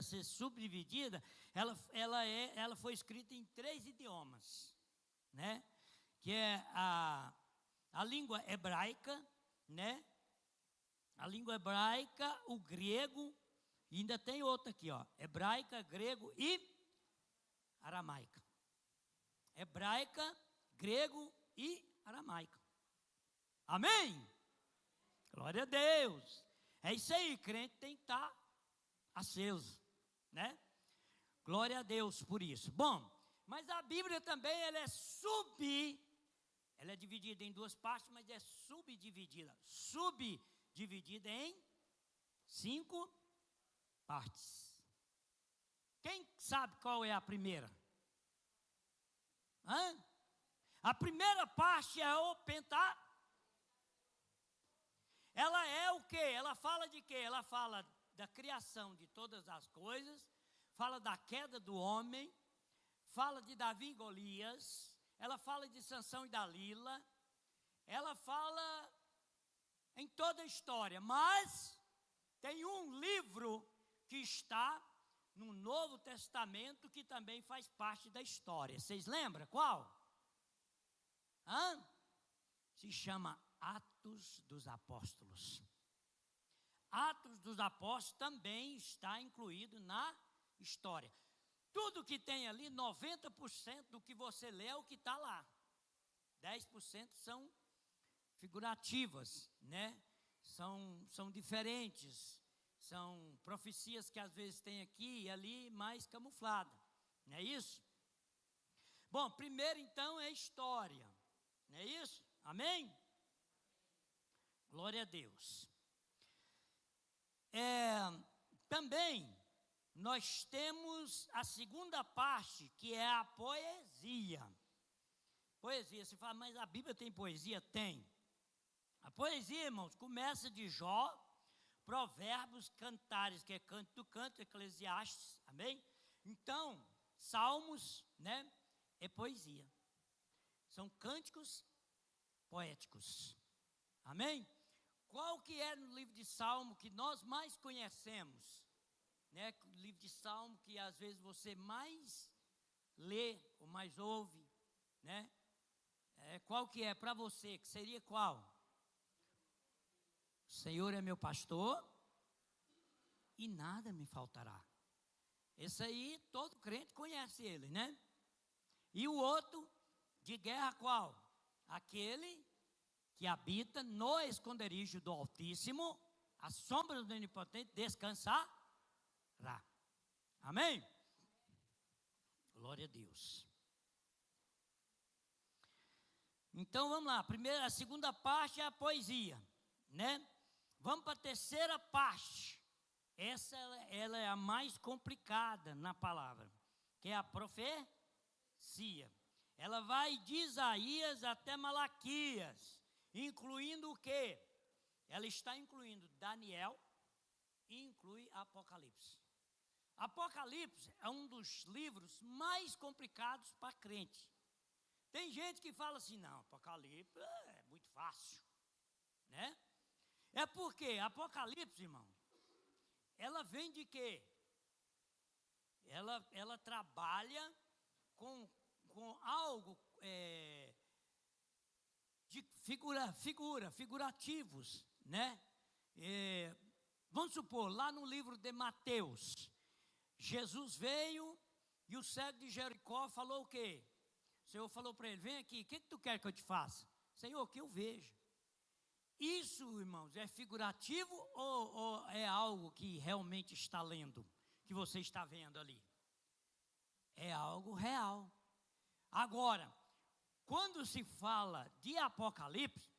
ser subdividida, ela foi escrita em 3 idiomas, né? Que é a língua hebraica, né? A língua hebraica, o grego, e ainda tem outra aqui, ó, hebraica, grego e aramaica. Hebraica, grego e aramaica. Amém? Glória a Deus. É isso aí, crente tem que estar aceso, né? Glória a Deus por isso. Bom, mas a Bíblia também, ela é dividida em 2 partes, mas é subdividida em 5 partes. Quem sabe qual é a primeira? A primeira parte é o Pentateuco. Ela é o quê? Ela fala de quê? Ela fala da criação de todas as coisas, fala da queda do homem, fala de Davi e Golias, ela fala de Sansão e Dalila, ela fala em toda a história, mas tem um livro que está no Novo Testamento que também faz parte da história. Vocês lembram qual? Se chama Atos dos Apóstolos. Atos dos Apóstolos também está incluído na história. Tudo que tem ali, 90% do que você lê é o que está lá. 10% são figurativas, né? São diferentes. São profecias que às vezes tem aqui e ali, mais camuflada. Não é isso? Bom, primeiro então é história. Não é isso? Amém? Glória a Deus. Também nós temos a segunda parte, que é a poesia. Poesia, você fala, mas a Bíblia tem poesia? Tem. A poesia, irmãos, começa de Jó, Provérbios, Cantares, que é canto do canto, Eclesiastes, amém? Então, Salmos, né, é poesia. São cânticos poéticos, amém? Qual que é no livro de Salmo que nós mais conhecemos? Né, o livro de Salmo que às vezes você mais lê ou mais ouve, né? Qual que é para você, que seria qual? O Senhor é meu pastor e nada me faltará. Esse aí, todo crente conhece ele, né? E o outro, de guerra qual? Aquele que habita no esconderijo do Altíssimo, a sombra do Onipotente descansará. Amém? Glória a Deus. Então vamos lá, a segunda parte é a poesia, né? Vamos para a terceira parte. Essa ela é a mais complicada na palavra, que é a profecia. Ela vai de Isaías até Malaquias, incluindo o quê? Ela está incluindo Daniel e inclui Apocalipse. Apocalipse é um dos livros mais complicados para crente. Tem gente que fala assim, não, Apocalipse é muito fácil, né? É porque Apocalipse, irmão, ela vem de quê? Ela trabalha com algo de figurativos, né? Vamos supor, lá no livro de Mateus, Jesus veio e o cego de Jericó falou o quê? O Senhor falou para ele, vem aqui, o que tu quer que eu te faça? Senhor, que eu vejo. Isso, irmãos, é figurativo ou é algo que realmente está lendo, que você está vendo ali? É algo real. Agora, quando se fala de Apocalipse,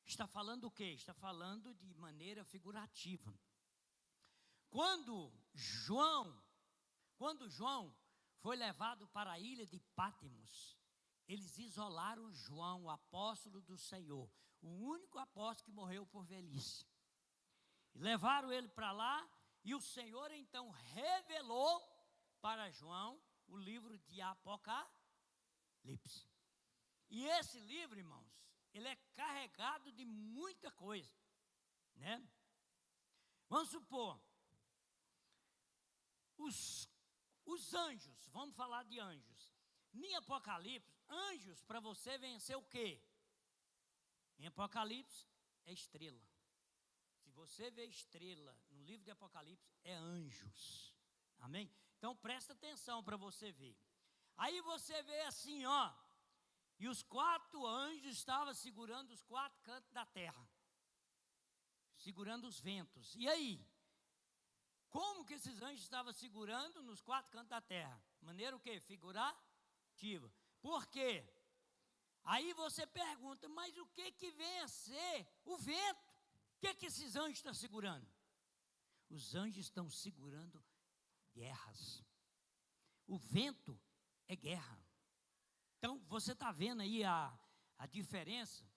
está falando o quê? Está falando de maneira figurativa. Quando João foi levado para a ilha de Pátimos, eles isolaram João, o apóstolo do Senhor, o único apóstolo que morreu por velhice. Levaram ele para lá e o Senhor então revelou para João o livro de Apocalipse. E esse livro, irmãos, ele é carregado de muita coisa, né? Vamos supor, os anjos, vamos falar de anjos. Em Apocalipse, anjos, para você vencer o quê? Em Apocalipse, é estrela. Se você vê estrela no livro de Apocalipse, é anjos. Amém? Então, presta atenção para você ver. Aí você vê assim, ó. E os 4 anjos estavam segurando os 4 cantos da terra. Segurando os ventos. E aí? Como que esses anjos estavam segurando nos 4 cantos da terra? Maneira o quê? Figurativa. Por quê? Aí você pergunta, mas o que vem a ser o vento? O que esses anjos estão segurando? Os anjos estão segurando guerras. O vento é guerra. Então, você está vendo aí a diferença?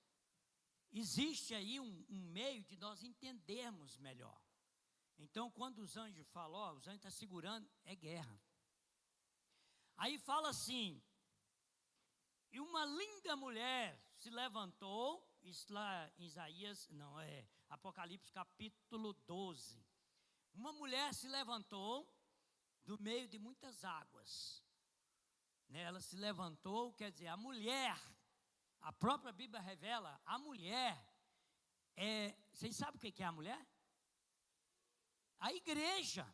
Existe aí um meio de nós entendermos melhor. Então, quando os anjos falam, ó, os anjos estão segurando, é guerra. Aí fala assim, e uma linda mulher se levantou, isso lá em Apocalipse capítulo 12. Uma mulher se levantou do meio de muitas águas. Né? Ela se levantou, quer dizer, a mulher, a própria Bíblia revela, a mulher, vocês sabem o que é a mulher? A igreja.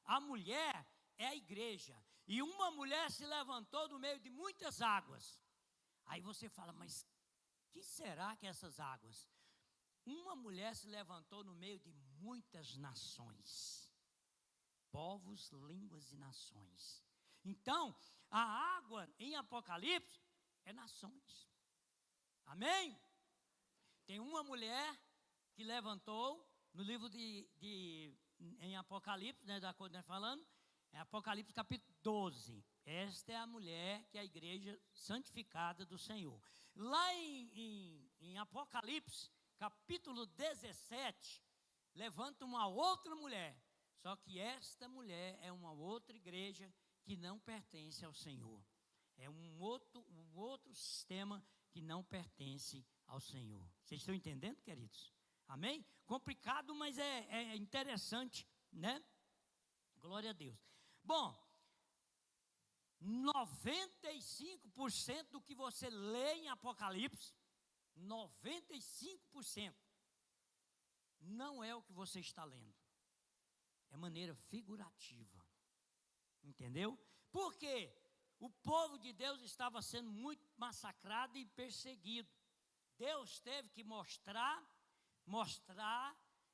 A mulher é a igreja. E uma mulher se levantou do meio de muitas águas. Aí você fala, mas que será que essas águas? Uma mulher se levantou no meio de muitas nações. Povos, línguas e nações. Então, a água em Apocalipse é nações. Amém? Tem uma mulher que levantou no livro em Apocalipse, né, da coisa que nós falando, é Apocalipse capítulo 12. Esta é a mulher que é a igreja santificada do Senhor. Lá em Apocalipse, capítulo 17, levanta uma outra mulher. Só que esta mulher é uma outra igreja que não pertence ao Senhor. É um outro sistema que não pertence ao Senhor. Vocês estão entendendo, queridos? Amém? Complicado, mas é interessante, né? Glória a Deus. Bom, 95% do que você lê em Apocalipse, 95%, não é o que você está lendo. É maneira figurativa. Entendeu? Porque o povo de Deus estava sendo muito massacrado e perseguido. Deus teve que mostrar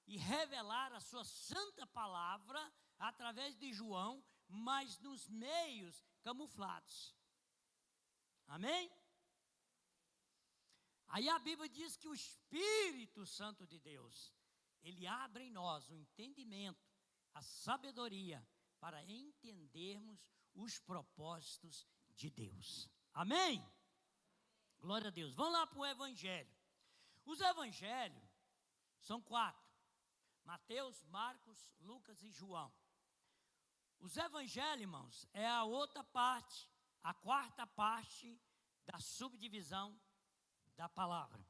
e revelar a sua santa palavra através de João, mas nos meios camuflados. Amém? Aí a Bíblia diz que o Espírito Santo de Deus, ele abre em nós o entendimento, a sabedoria, para entendermos os propósitos de Deus. Amém? Glória a Deus. Vamos lá para o Evangelho. Os Evangelhos são 4. Mateus, Marcos, Lucas e João. Os Evangelhos, irmãos, é a outra parte, a quarta parte da subdivisão da palavra.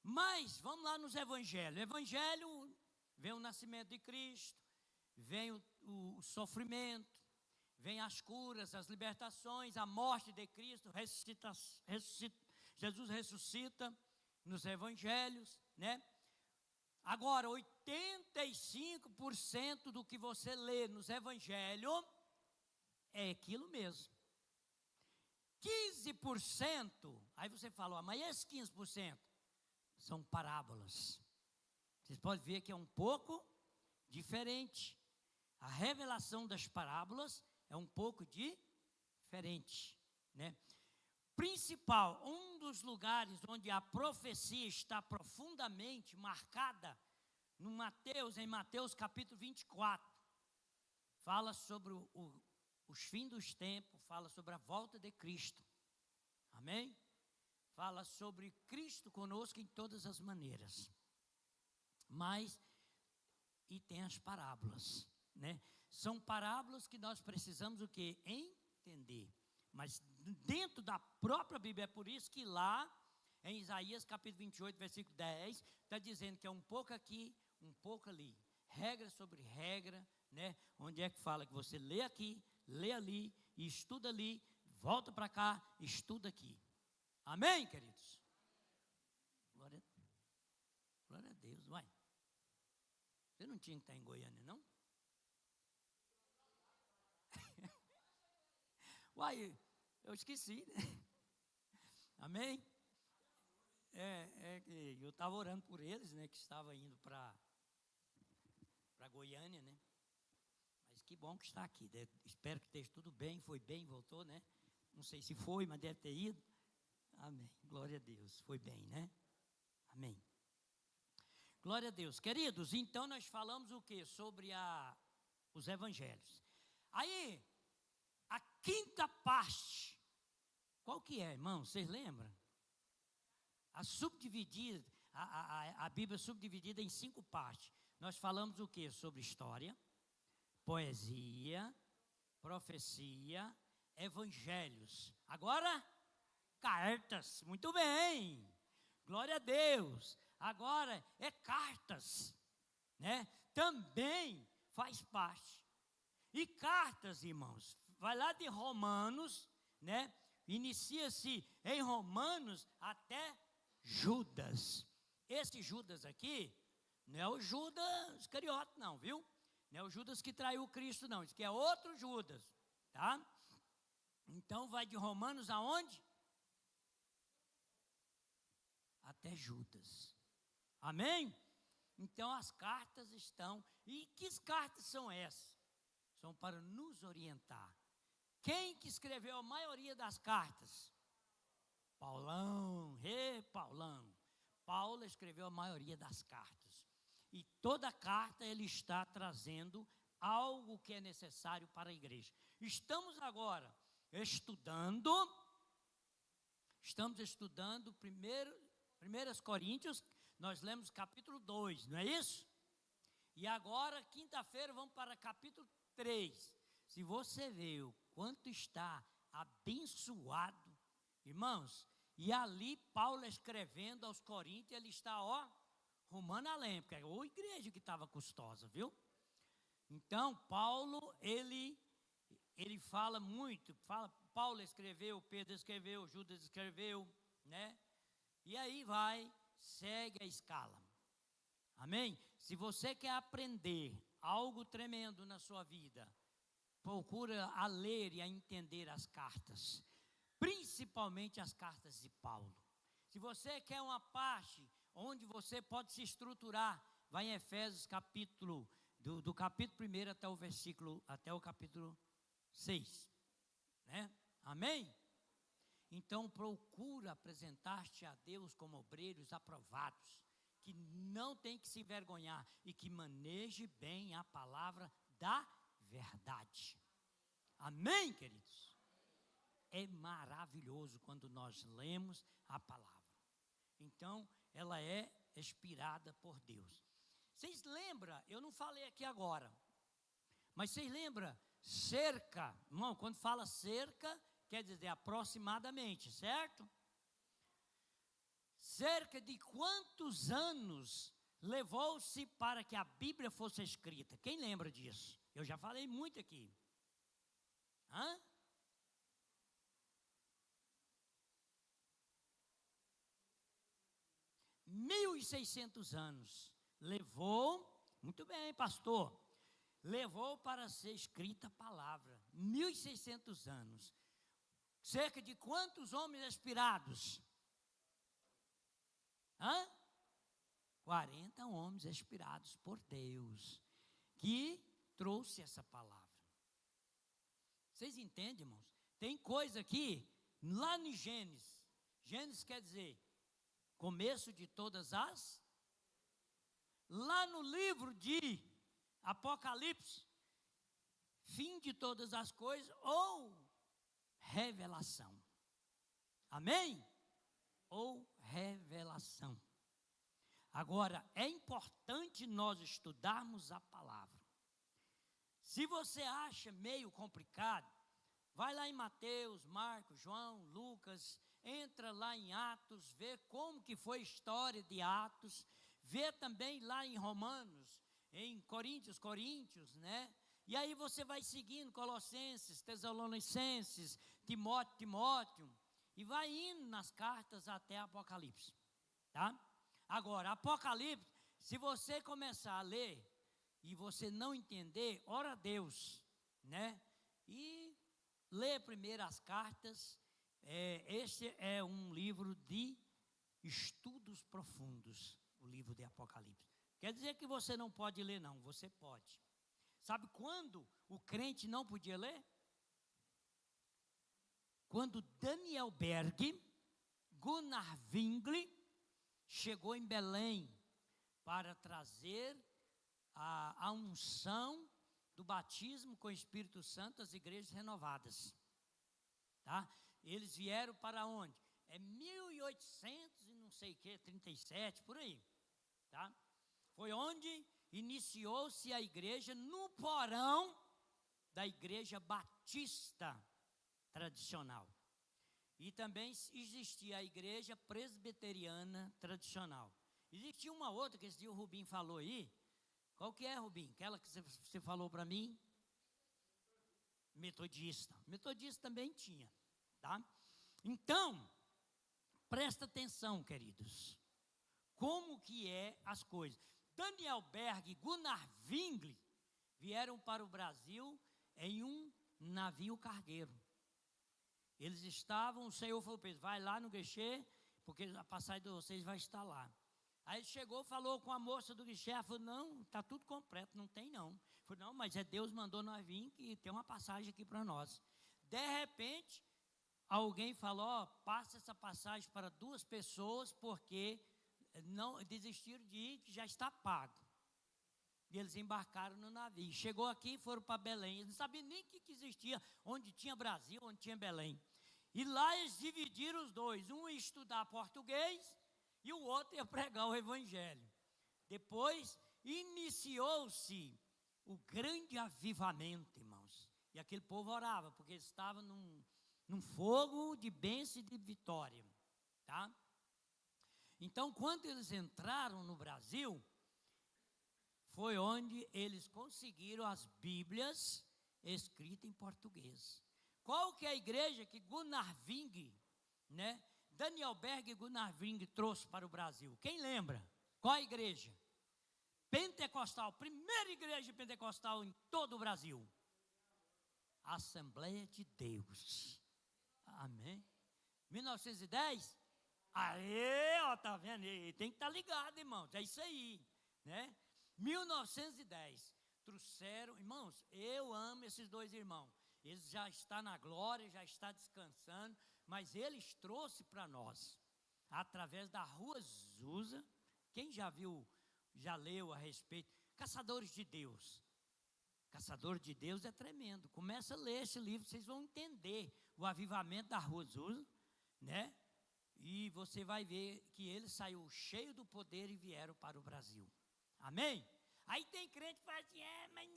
Mas, vamos lá nos Evangelhos. Evangelho, vem o nascimento de Cristo, vem o sofrimento, vem as curas, as libertações, a morte de Cristo, Jesus ressuscita nos Evangelhos, né? Agora, 85% do que você lê nos Evangelhos é aquilo mesmo. 15%, aí você fala, mas esses 15% são parábolas. Vocês podem ver que é um pouco diferente. A revelação das parábolas é um pouco diferente, né? Principal, um dos lugares onde a profecia está profundamente marcada, em Mateus capítulo 24, fala sobre os fins dos tempos, fala sobre a volta de Cristo, amém? Fala sobre Cristo conosco em todas as maneiras, e tem as parábolas, né? São parábolas que nós precisamos o quê? Entender. Mas dentro da própria Bíblia, é por isso que lá em Isaías capítulo 28, versículo 10, está dizendo que é um pouco aqui, um pouco ali. Regra sobre regra, né? Onde é que fala que você lê aqui, lê ali, e estuda ali, volta para cá, estuda aqui. Amém, queridos? Glória a Deus, vai. Você não tinha que estar em Goiânia, não? Uai, eu esqueci, né? Amém? Que eu estava orando por eles, né? Que estava indo para Goiânia, né? Mas que bom que está aqui, né? Espero que esteja tudo bem, foi bem, voltou, né? Não sei se foi, mas deve ter ido. Amém, glória a Deus, foi bem, né? Amém. Glória a Deus. Queridos, então nós falamos o que? Sobre os evangelhos. Aí, a quinta parte, qual que é, irmão? Vocês lembram? A Bíblia subdividida em 5 partes. Nós falamos o que? Sobre história, poesia, profecia, evangelhos. Agora, cartas. Muito bem. Glória a Deus. Agora é cartas, né? Também faz parte. E cartas, irmãos, vai lá de Romanos, né? Inicia-se em Romanos até Judas. Esse Judas aqui não é o Judas Iscariote, não, viu? Não é o Judas que traiu Cristo, não. Isso aqui é outro Judas, tá? Então vai de Romanos aonde? Até Judas. Amém? Então as cartas estão. E que cartas são essas? São para nos orientar. Quem que escreveu a maioria das cartas? Paulão. Paulão. Paulo escreveu a maioria das cartas. e toda carta ele está trazendo algo que é necessário para a igreja. Estamos agora estudando 1 Coríntios, nós lemos capítulo 2, não é isso? E agora, quinta-feira, vamos para capítulo 3. Se você vê o quanto está abençoado, irmãos, e ali Paulo escrevendo aos Coríntios, ele está, rumando a lenha, porque é a igreja que estava custosa, viu? Então, Paulo, ele fala muito, Paulo escreveu, Pedro escreveu, Judas escreveu, né? E aí segue a escala. Amém? Se você quer aprender algo tremendo na sua vida, procura a ler e a entender as cartas, principalmente as cartas de Paulo. Se você quer uma parte onde você pode se estruturar, vai em Efésios capítulo, do capítulo 1 até o capítulo 6, né? Amém? Então procura apresentar-te a Deus como obreiros aprovados, que não tem que se envergonhar e que maneje bem a palavra da verdade. Amém, queridos? É maravilhoso quando nós lemos a palavra. Então, ela é inspirada por Deus. Vocês lembram, eu não falei aqui agora, mas vocês lembram, cerca, irmão, quando fala cerca, quer dizer aproximadamente, certo? Cerca de quantos anos levou-se para que a Bíblia fosse escrita? Quem lembra disso? Eu já falei muito aqui. 1.600 anos levou, muito bem, pastor, levou para ser escrita a palavra, 1.600 anos, cerca de quantos homens inspirados? 40 homens inspirados por Deus, que trouxe essa palavra. Vocês entendem, irmãos? Tem coisa aqui, lá em Gênesis, Gênesis quer dizer, começo de todas as, lá no livro de Apocalipse, fim de todas as coisas, ou revelação. Amém? Ou revelação. Agora, é importante nós estudarmos a palavra. Se você acha meio complicado, vai lá em Mateus, Marcos, João, Lucas, entra lá em Atos, vê como que foi a história de Atos, vê também lá em Romanos, em Coríntios, né? E aí você vai seguindo Colossenses, Tessalonicenses, Timóteo, e vai indo nas cartas até Apocalipse, tá? Agora, Apocalipse, se você começar a ler e você não entender, ora a Deus, né? E lê primeiro as cartas. Este é um livro de estudos profundos, o livro de Apocalipse. Quer dizer que você não pode ler, não, você pode. Sabe quando o crente não podia ler? Quando Daniel Berg, Gunnar Zwingli, chegou em Belém para trazer a unção do batismo com o Espírito Santo às igrejas renovadas, tá? Eles vieram para onde? 1800 e não sei o que, 37, por aí, tá? Foi onde iniciou-se a igreja no porão da igreja batista tradicional. E também existia a igreja presbiteriana tradicional. Existia uma outra que esse dia o Rubim falou aí. Qual que é, Rubim? Aquela que você falou para mim? Metodista. Metodista também tinha, tá? Então, presta atenção, queridos. Como que é as coisas? Daniel Berg e Gunnar Zwingli vieram para o Brasil em um navio cargueiro. Eles estavam, o Senhor falou para eles, vai lá no guichê, porque a passagem de vocês vai estar lá. Aí ele chegou, falou com a moça do guichê, ela falou, não, está tudo completo, não tem não. Falou, não, mas Deus mandou nós vir e tem uma passagem aqui para nós. De repente, alguém falou, passa essa passagem para 2 pessoas, porque não desistiram de ir, que já está pago. E eles embarcaram no navio. Chegou aqui e foram para Belém. Eles não sabiam nem o que existia, onde tinha Brasil, onde tinha Belém. E lá eles dividiram os dois. Um ia estudar português e o outro ia pregar o evangelho. Depois iniciou-se o grande avivamento, irmãos. E aquele povo orava, porque eles estavam num fogo de bênção e de vitória. Tá? Então, quando eles entraram no Brasil, foi onde eles conseguiram as Bíblias escritas em português. Qual que é a igreja que Gunnar Ving, né? Daniel Berg e Gunnar Ving trouxe para o Brasil? Quem lembra? Qual a igreja? Pentecostal, primeira igreja pentecostal em todo o Brasil. Assembleia de Deus. Amém? 1910? Aê, ó, tá vendo? Tem que estar ligado, irmãos. É isso aí, né? 1910. Trouxeram, irmãos, eu amo esses dois irmãos. Eles já estão na glória, já estão descansando, mas eles trouxeram para nós, através da Rua Azusa. Quem já viu, já leu a respeito? Caçadores de Deus. Caçador de Deus é tremendo. Começa a ler esse livro, vocês vão entender o avivamento da Rua Azusa, né? E você vai ver que ele saiu cheio do poder e vieram para o Brasil. Amém? Aí tem crente que fala assim, mas...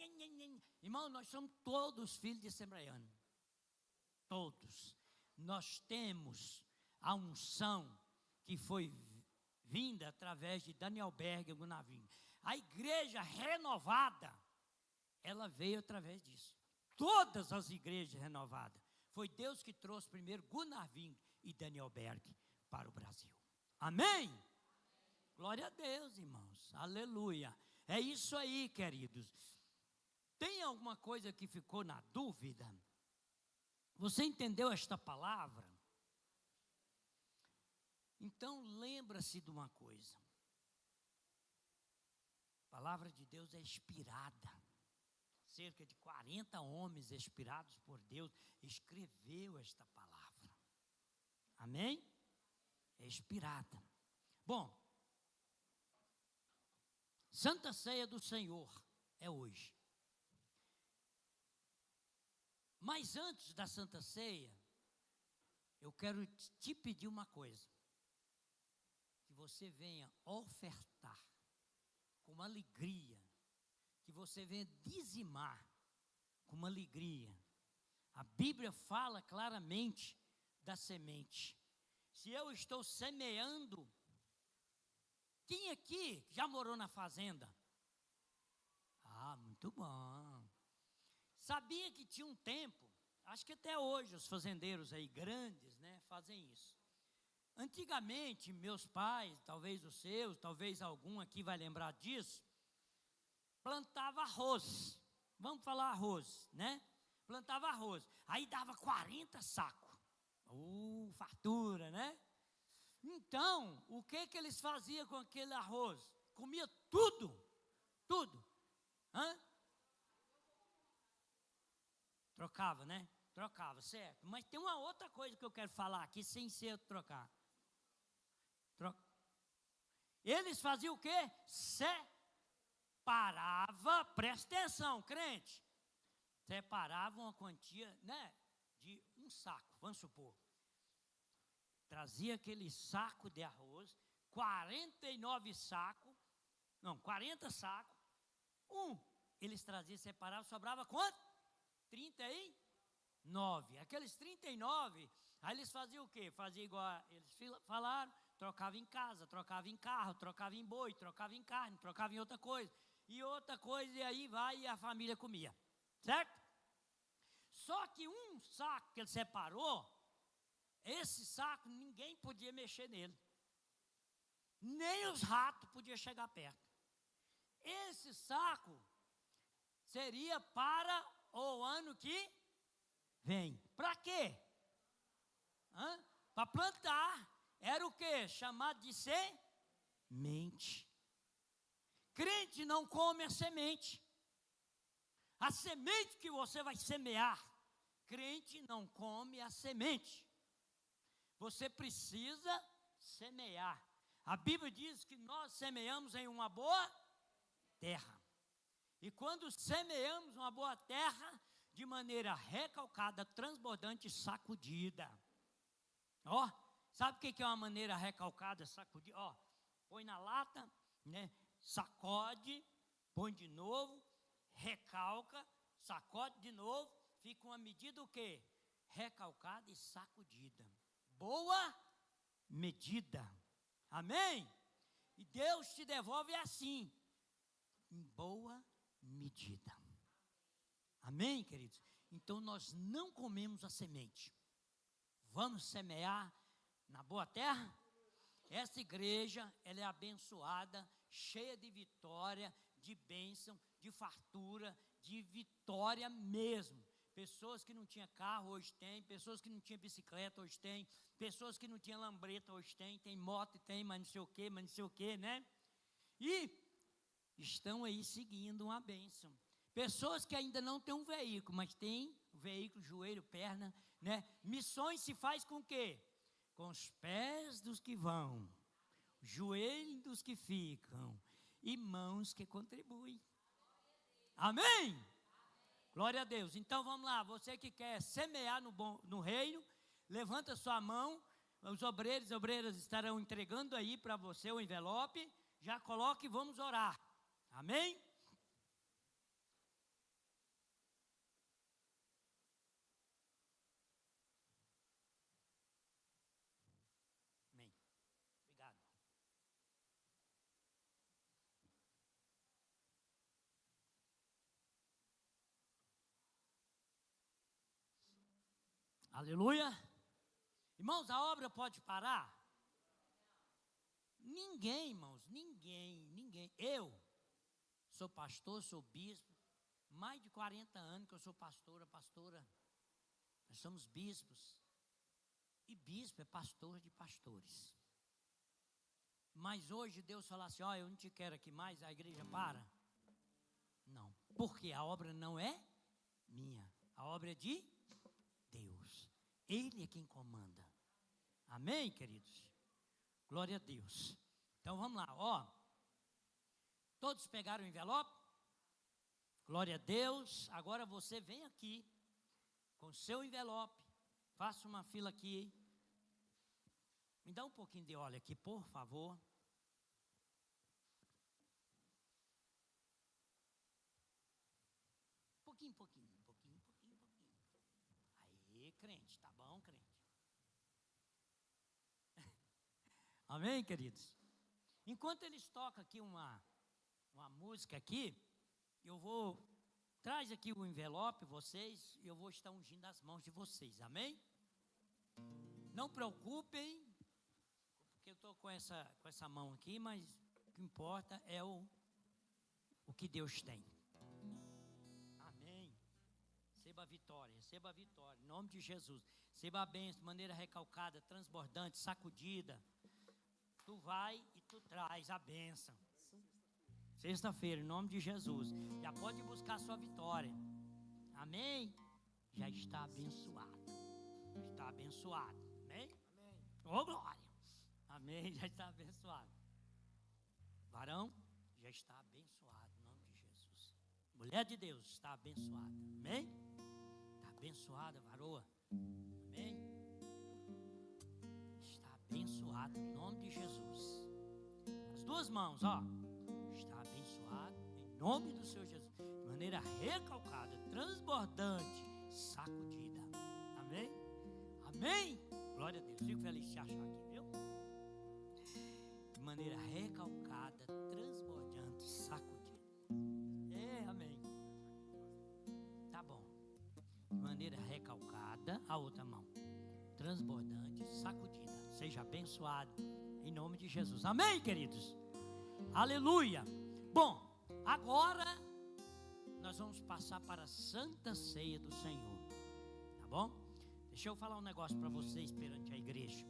Irmão, nós somos todos filhos de assembleiano. Todos. Nós temos a unção que foi vinda através de Daniel Berg e Gunnar Ving. A igreja renovada, ela veio através disso. Todas as igrejas renovadas. Foi Deus que trouxe primeiro Gunnar Ving e Daniel Berg para o Brasil. Amém? Glória a Deus, irmãos. Aleluia. É isso aí, queridos. Tem alguma coisa que ficou na dúvida? Você entendeu esta palavra? Então, lembra-se de uma coisa. A palavra de Deus é inspirada. Cerca de 40 homens inspirados por Deus escreveu esta palavra. Amém? É inspirada. Bom, Santa Ceia do Senhor é hoje. Mas antes da Santa Ceia, eu quero te pedir uma coisa. Que você venha ofertar com alegria. Que você venha dizimar com alegria. A Bíblia fala claramente da semente. Se eu estou semeando, quem aqui já morou na fazenda? Ah, muito bom. Sabia que tinha um tempo, acho que até hoje os fazendeiros aí grandes, né, fazem isso. Antigamente, meus pais, talvez os seus, talvez algum aqui vai lembrar disso, plantava arroz. Vamos falar arroz, né? Plantava arroz. Aí dava 40 sacos. Fartura, né? Então, o que eles faziam com aquele arroz? Comia tudo. Tudo. Hã? Trocava, né? Trocava, certo. Mas tem uma outra coisa que eu quero falar aqui, sem ser trocar. Eles faziam o quê? Separava, presta atenção, crente. Separavam uma quantia, né? De um saco, vamos supor. Trazia aquele saco de arroz, 40 sacos. Eles traziam separado, sobrava quanto? 39. Aqueles 39, aí eles faziam o quê? Faziam igual eles falaram, trocava em casa, trocava em carro, trocava em boi, trocava em carne, trocava em outra coisa. E outra coisa, e aí vai e a família comia. Certo? Só que um saco que ele separou, esse saco ninguém podia mexer nele. Nem os ratos podiam chegar perto. Esse saco seria para o ano que vem. Para quê? Para plantar. Era o quê? Chamado de semente. Crente não come a semente. A semente que você vai semear, crente não come a semente. Você precisa semear. A Bíblia diz que nós semeamos em uma boa terra. E quando semeamos uma boa terra, de maneira recalcada, transbordante e sacudida. Ó, sabe o que é uma maneira recalcada, sacudida? Ó, põe na lata, né? Sacode, põe de novo, recalca, sacode de novo, fica uma medida o quê? Recalcada e sacudida. Boa medida. Amém? E Deus te devolve assim, em boa medida. Amém, queridos? Então nós não comemos a semente. Vamos semear na boa terra? Essa igreja, ela é abençoada, cheia de vitória, de bênção, de fartura, de vitória mesmo. Pessoas que não tinham carro, hoje tem. Pessoas que não tinham bicicleta, hoje tem. Pessoas que não tinham lambreta, hoje tem. Tem moto, tem, mas não sei o que, né? E estão aí seguindo uma bênção. Pessoas que ainda não têm um veículo, mas tem veículo, joelho, perna, né? Missões se faz com o quê? Com os pés dos que vão, joelhos dos que ficam e mãos que contribuem. Amém? Glória a Deus. Então vamos lá, você que quer semear no reino, levanta sua mão, os obreiros e obreiras estarão entregando aí para você o envelope, já coloque e vamos orar. Amém? Amém. Obrigado. Aleluia. Irmãos, a obra pode parar? Ninguém, irmãos, ninguém. Eu sou pastor, sou bispo, mais de 40 anos que eu sou pastora. Nós somos bispos. E bispo é pastor de pastores. Mas hoje Deus fala assim, ó, eu não te quero aqui mais, a igreja para. Não, porque a obra não é minha, a obra é de Deus. Ele é quem comanda. Amém, queridos? Glória a Deus. Então vamos lá, ó. Todos pegaram o envelope? Glória a Deus. Agora você vem aqui com o seu envelope. Faça uma fila aqui. Me dá um pouquinho de óleo aqui, por favor. Pouquinho. Aí, crente, tá bom, crente? Amém, queridos? Enquanto eles tocam aqui uma música aqui, traz aqui o envelope, vocês, e eu vou estar ungindo as mãos de vocês, amém? Não preocupem, porque eu estou com essa mão aqui, mas o que importa é o que Deus tem. Amém. Receba a vitória, em nome de Jesus. Receba a bênção de maneira recalcada, transbordante, sacudida. Tu vai e tu traz a bênção. Sexta-feira, em nome de Jesus. Já pode buscar a sua vitória. Amém? Já está abençoado. Está abençoado. Amém? Ô, glória. Amém? Já está abençoado. Varão, já está abençoado, em nome de Jesus. Mulher de Deus, está abençoada. Amém? Está abençoada, varoa. Amém? Está abençoado, em nome de Jesus. As duas mãos, ó. Está abençoado, em nome do Senhor Jesus. De maneira recalcada, transbordante, sacudida. Amém? Amém? Glória a Deus. Fico feliz de te achar aqui, viu? De maneira recalcada, transbordante, sacudida. Amém. Tá bom. De maneira recalcada, a outra mão. Transbordante, sacudida. Seja abençoado, em nome de Jesus. Amém, queridos? Aleluia. Bom, agora nós vamos passar para a Santa Ceia do Senhor. Tá bom? Deixa eu falar um negócio para vocês perante a igreja.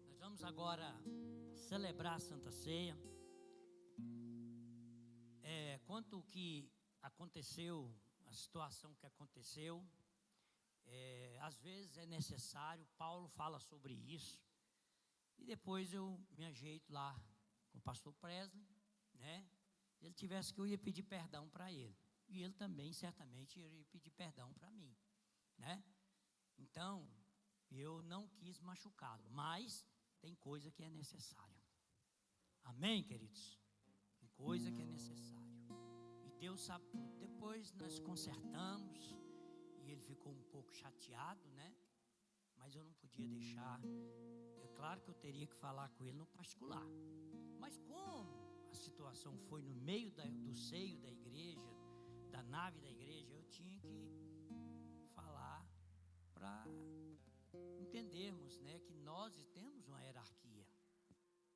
Nós vamos agora celebrar a Santa Ceia. Quanto o que aconteceu, a situação que aconteceu, às vezes é necessário, Paulo fala sobre isso. E depois eu me ajeito lá com o pastor Presley, né? Se ele tivesse que eu ia pedir perdão para ele. E ele também, certamente, ia pedir perdão para mim, né? Então, eu não quis machucá-lo, mas tem coisa que é necessária. Amém, queridos? Tem coisa que é necessário. E Deus sabe tudo. Depois nós consertamos, e ele ficou um pouco chateado, né? Mas eu não podia deixar. É claro que eu teria que falar com ele no particular. Mas como a situação foi no meio do seio da igreja, da nave da igreja, eu tinha que falar para entendermos, né, que nós temos uma hierarquia.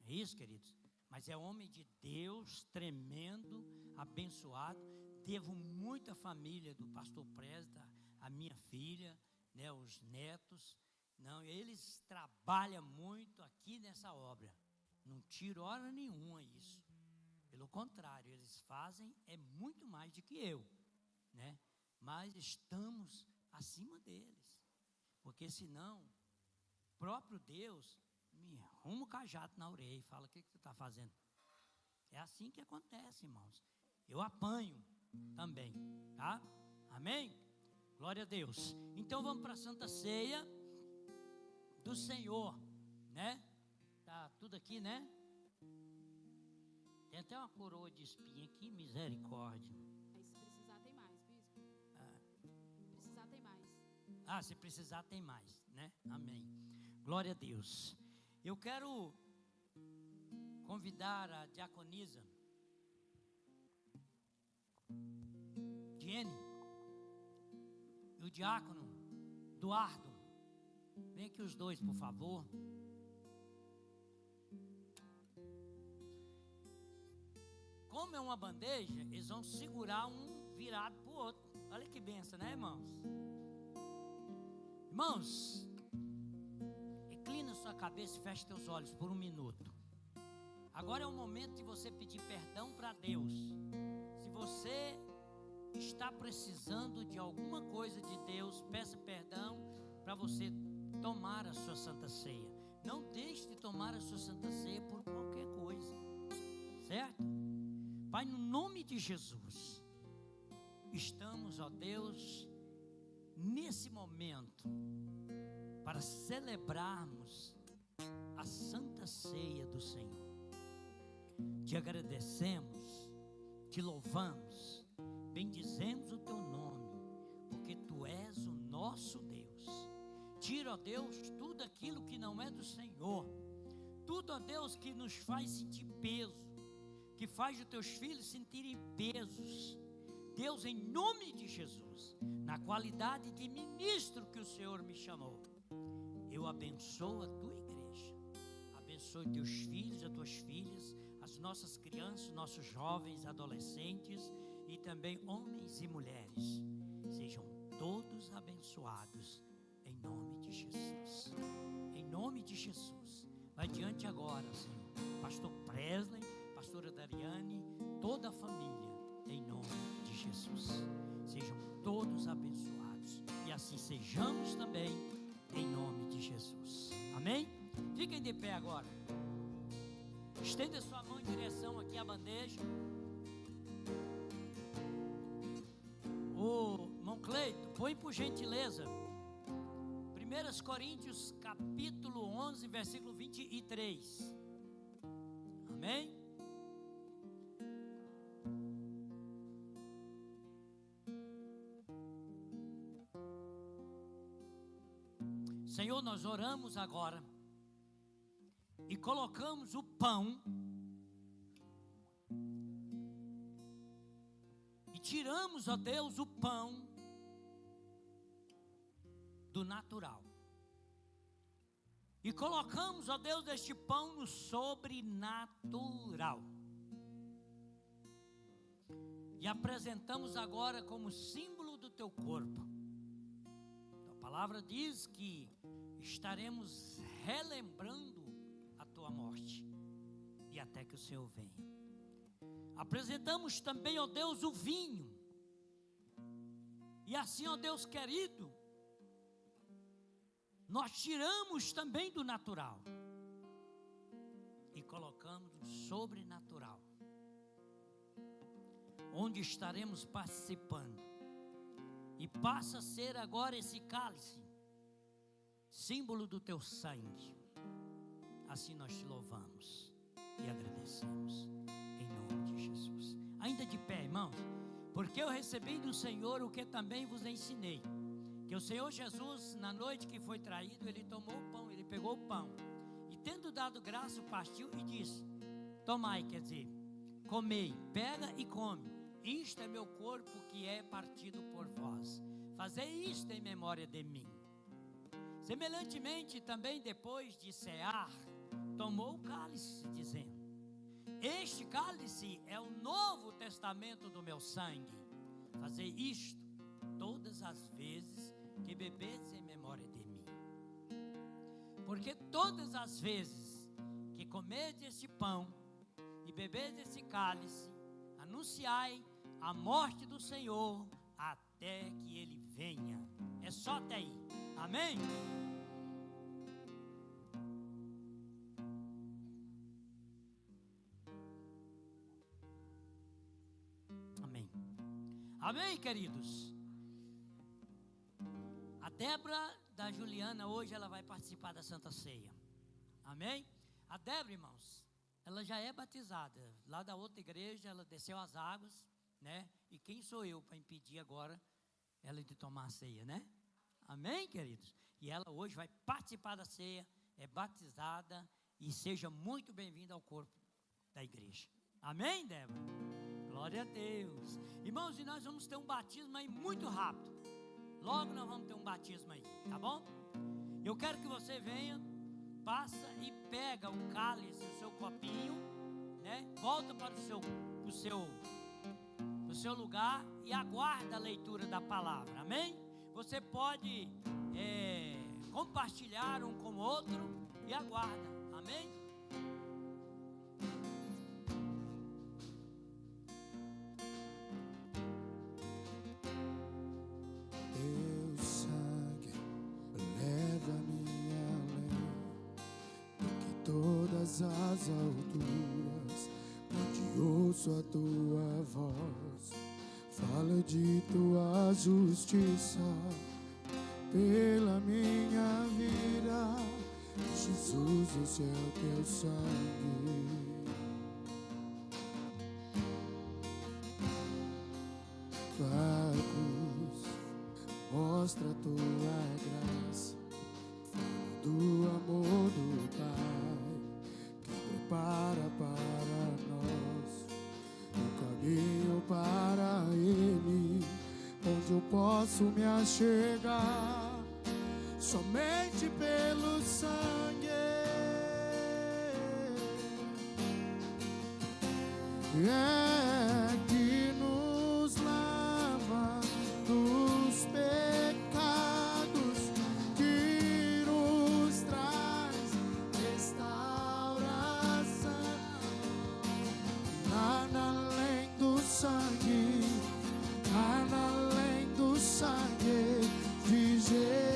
É isso, queridos? Mas é homem de Deus, tremendo, abençoado. Devo muito à família do pastor Presda, a minha filha, né, os netos. Não, eles trabalham muito aqui nessa obra. Não tiro hora nenhuma isso. Pelo contrário, eles fazem muito mais do que eu, né? Mas estamos acima deles. Porque senão, próprio Deus me arruma o cajado na orelha e fala: o que você está fazendo? É assim que acontece, irmãos. Eu apanho também, tá? Amém? Glória a Deus. Então vamos para a Santa Ceia do Senhor, né? Tá tudo aqui, né? Tem até uma coroa de espinho aqui, misericórdia. Aí se precisar tem mais, bispo. Precisar tem mais. Se precisar tem mais, né? Amém. Glória a Deus. Eu quero convidar a diaconisa Jenny e o diácono Eduardo. Vem aqui os dois, por favor. Como é uma bandeja, eles vão segurar um virado para o outro. Olha que benção, né, irmãos? Irmãos, inclina sua cabeça e feche teus olhos por um minuto. Agora é o momento de você pedir perdão para Deus. Se você está precisando de alguma coisa de Deus, peça perdão para você tomar a sua Santa Ceia. Não deixe de tomar a sua Santa Ceia por qualquer coisa, certo? Pai, no nome de Jesus, estamos, ó Deus, nesse momento, para celebrarmos a Santa Ceia do Senhor. Te agradecemos, te louvamos, bendizemos o teu nome, porque tu és o nosso Deus. Tira, ó Deus, tudo aquilo que não é do Senhor, tudo, ó Deus, que nos faz sentir peso, que faz os teus filhos sentirem pesos. Deus, em nome de Jesus, na qualidade de ministro que o Senhor me chamou, eu abençoo a tua igreja, abençoe teus filhos, as tuas filhas, as nossas crianças, nossos jovens, adolescentes e também homens e mulheres. Sejam todos abençoados em nome de Jesus. Em nome de Jesus. Vai diante agora, Senhor. Pastor Presley, pastora Dariane, toda a família, em nome de Jesus. Sejam todos abençoados e assim sejamos também, em nome de Jesus. Amém? Fiquem de pé agora. Estenda sua mão em direção aqui à bandeja. Ô, irmão Cleito, põe por gentileza 1 Coríntios capítulo 11, versículo 23. Amém? Senhor, nós oramos agora e colocamos o pão e tiramos, ó Deus, o pão do natural e colocamos, ó Deus, este pão no sobrenatural e apresentamos agora como símbolo do teu corpo. A palavra diz que estaremos relembrando a tua morte e até que o Senhor venha. Apresentamos também, ó Deus, o vinho. E assim, ó Deus querido, nós tiramos também do natural e colocamos no sobrenatural. onde estaremos participando. E passa a ser agora esse cálice, símbolo do teu sangue. Assim nós te louvamos e agradecemos, em nome de Jesus. Ainda de pé, irmãos, porque eu recebi do Senhor o que também vos ensinei, que o Senhor Jesus, na noite que foi traído, ele tomou o pão, ele pegou o pão, e tendo dado graça, partiu e disse: tomai, quer dizer, comei, pega e come, isto é meu corpo que é partido por vós, fazei isto em memória de mim. Semelhantemente também, depois de cear, tomou o cálice, dizendo: este cálice é o novo testamento do meu sangue, fazei isto todas as vezes que bebedes em memória de mim. Porque todas as vezes que comedes este pão e bebedes esse cálice, anunciai a morte do Senhor até que ele venha. É só até aí, amém? Amém, amém, queridos. A Débora da Juliana, hoje ela vai participar da Santa Ceia, amém? A Débora, irmãos, ela já é batizada, lá da outra igreja, ela desceu as águas, né? E quem sou eu para impedir agora ela de tomar a ceia, né? Amém, queridos? E ela hoje vai participar da ceia, é batizada, e seja muito bem-vinda ao corpo da igreja. Amém, Débora? Glória a Deus. Irmãos, e nós vamos ter um batismo aí muito rápido. Logo nós vamos ter um batismo aí, tá bom? Eu quero que você venha, passa e pega o cálice, o seu copinho, né? Volta para o seu lugar e aguarda a leitura da palavra, amém? Você pode compartilhar um com o outro e aguarda, amém? Teu sangue leva-me além do que todas as alturas, onde ouço a tua voz, fala de tua justiça pela minha vida. Jesus, esse é o teu sangue. Tua cruz mostra a tua graça, fala do amor do Pai que prepara para nós o caminho para Ele, onde eu posso me achegar somente pelo sangue. É que nos lava dos pecados, que nos traz restauração. Nada além do sangue, nada além do sangue de Jesus.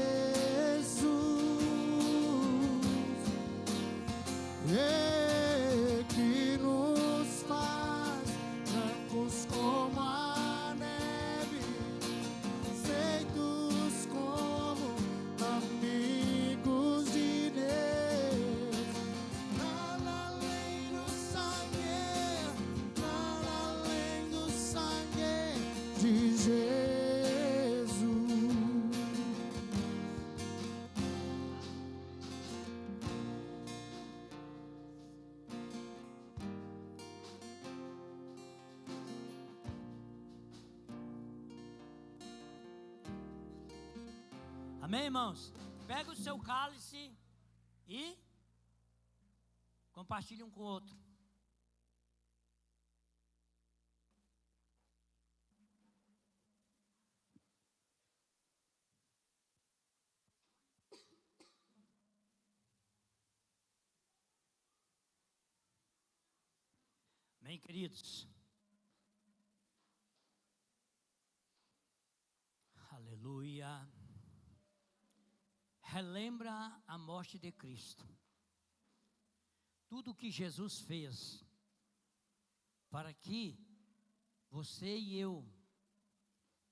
Que nos faz brancos como a neve, feitos como amigos de Deus. Nada além do sangue, nada além do sangue de Jesus. Amém, irmãos? Pega o seu cálice e compartilhe um com o outro. Amém, queridos? Aleluia. Relembra a morte de Cristo. Tudo que Jesus fez para que você e eu,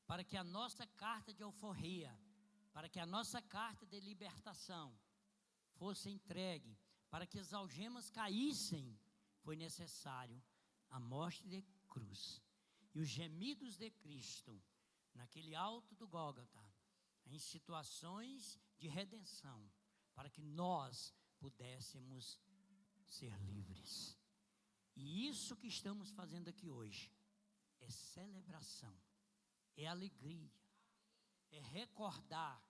para que a nossa carta de alforria, para que a nossa carta de libertação fosse entregue, para que as algemas caíssem, foi necessário a morte de cruz e os gemidos de Cristo naquele alto do Gólgota, em situações de redenção, para que nós pudéssemos ser livres. E isso que estamos fazendo aqui hoje é celebração, é alegria, é recordar.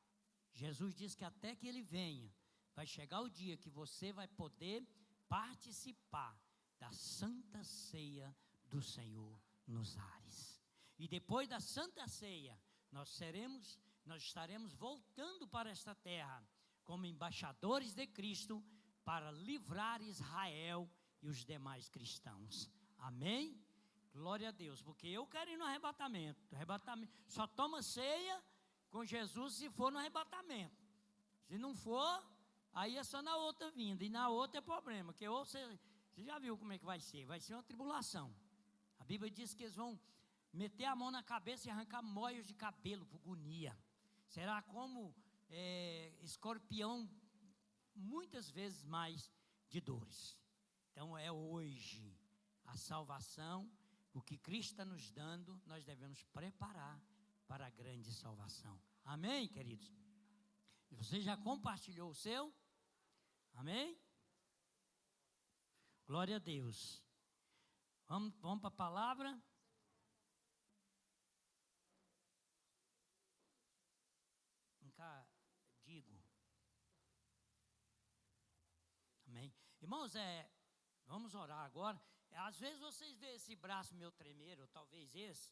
Jesus diz que até que Ele venha, vai chegar o dia que você vai poder participar da Santa Ceia do Senhor nos ares. E depois da Santa Ceia, nós estaremos voltando para esta terra como embaixadores de Cristo para livrar Israel e os demais cristãos. Amém? Glória a Deus, porque eu quero ir no arrebatamento. Só toma ceia com Jesus se for no arrebatamento. Se não for, aí é só na outra vinda, e na outra é problema, que ou você já viu como é que vai ser uma tribulação. A Bíblia diz que eles vão meter a mão na cabeça e arrancar moios de cabelo por agonia. Será como escorpião, muitas vezes mais de dores. Então é hoje a salvação, o que Cristo está nos dando, nós devemos preparar para a grande salvação. Amém, queridos? E você já compartilhou o seu? Amém? Glória a Deus. Vamos para a palavra. Digo. Amém? Irmãos, vamos orar agora. Às vezes vocês veem esse braço meu tremer, ou talvez esse,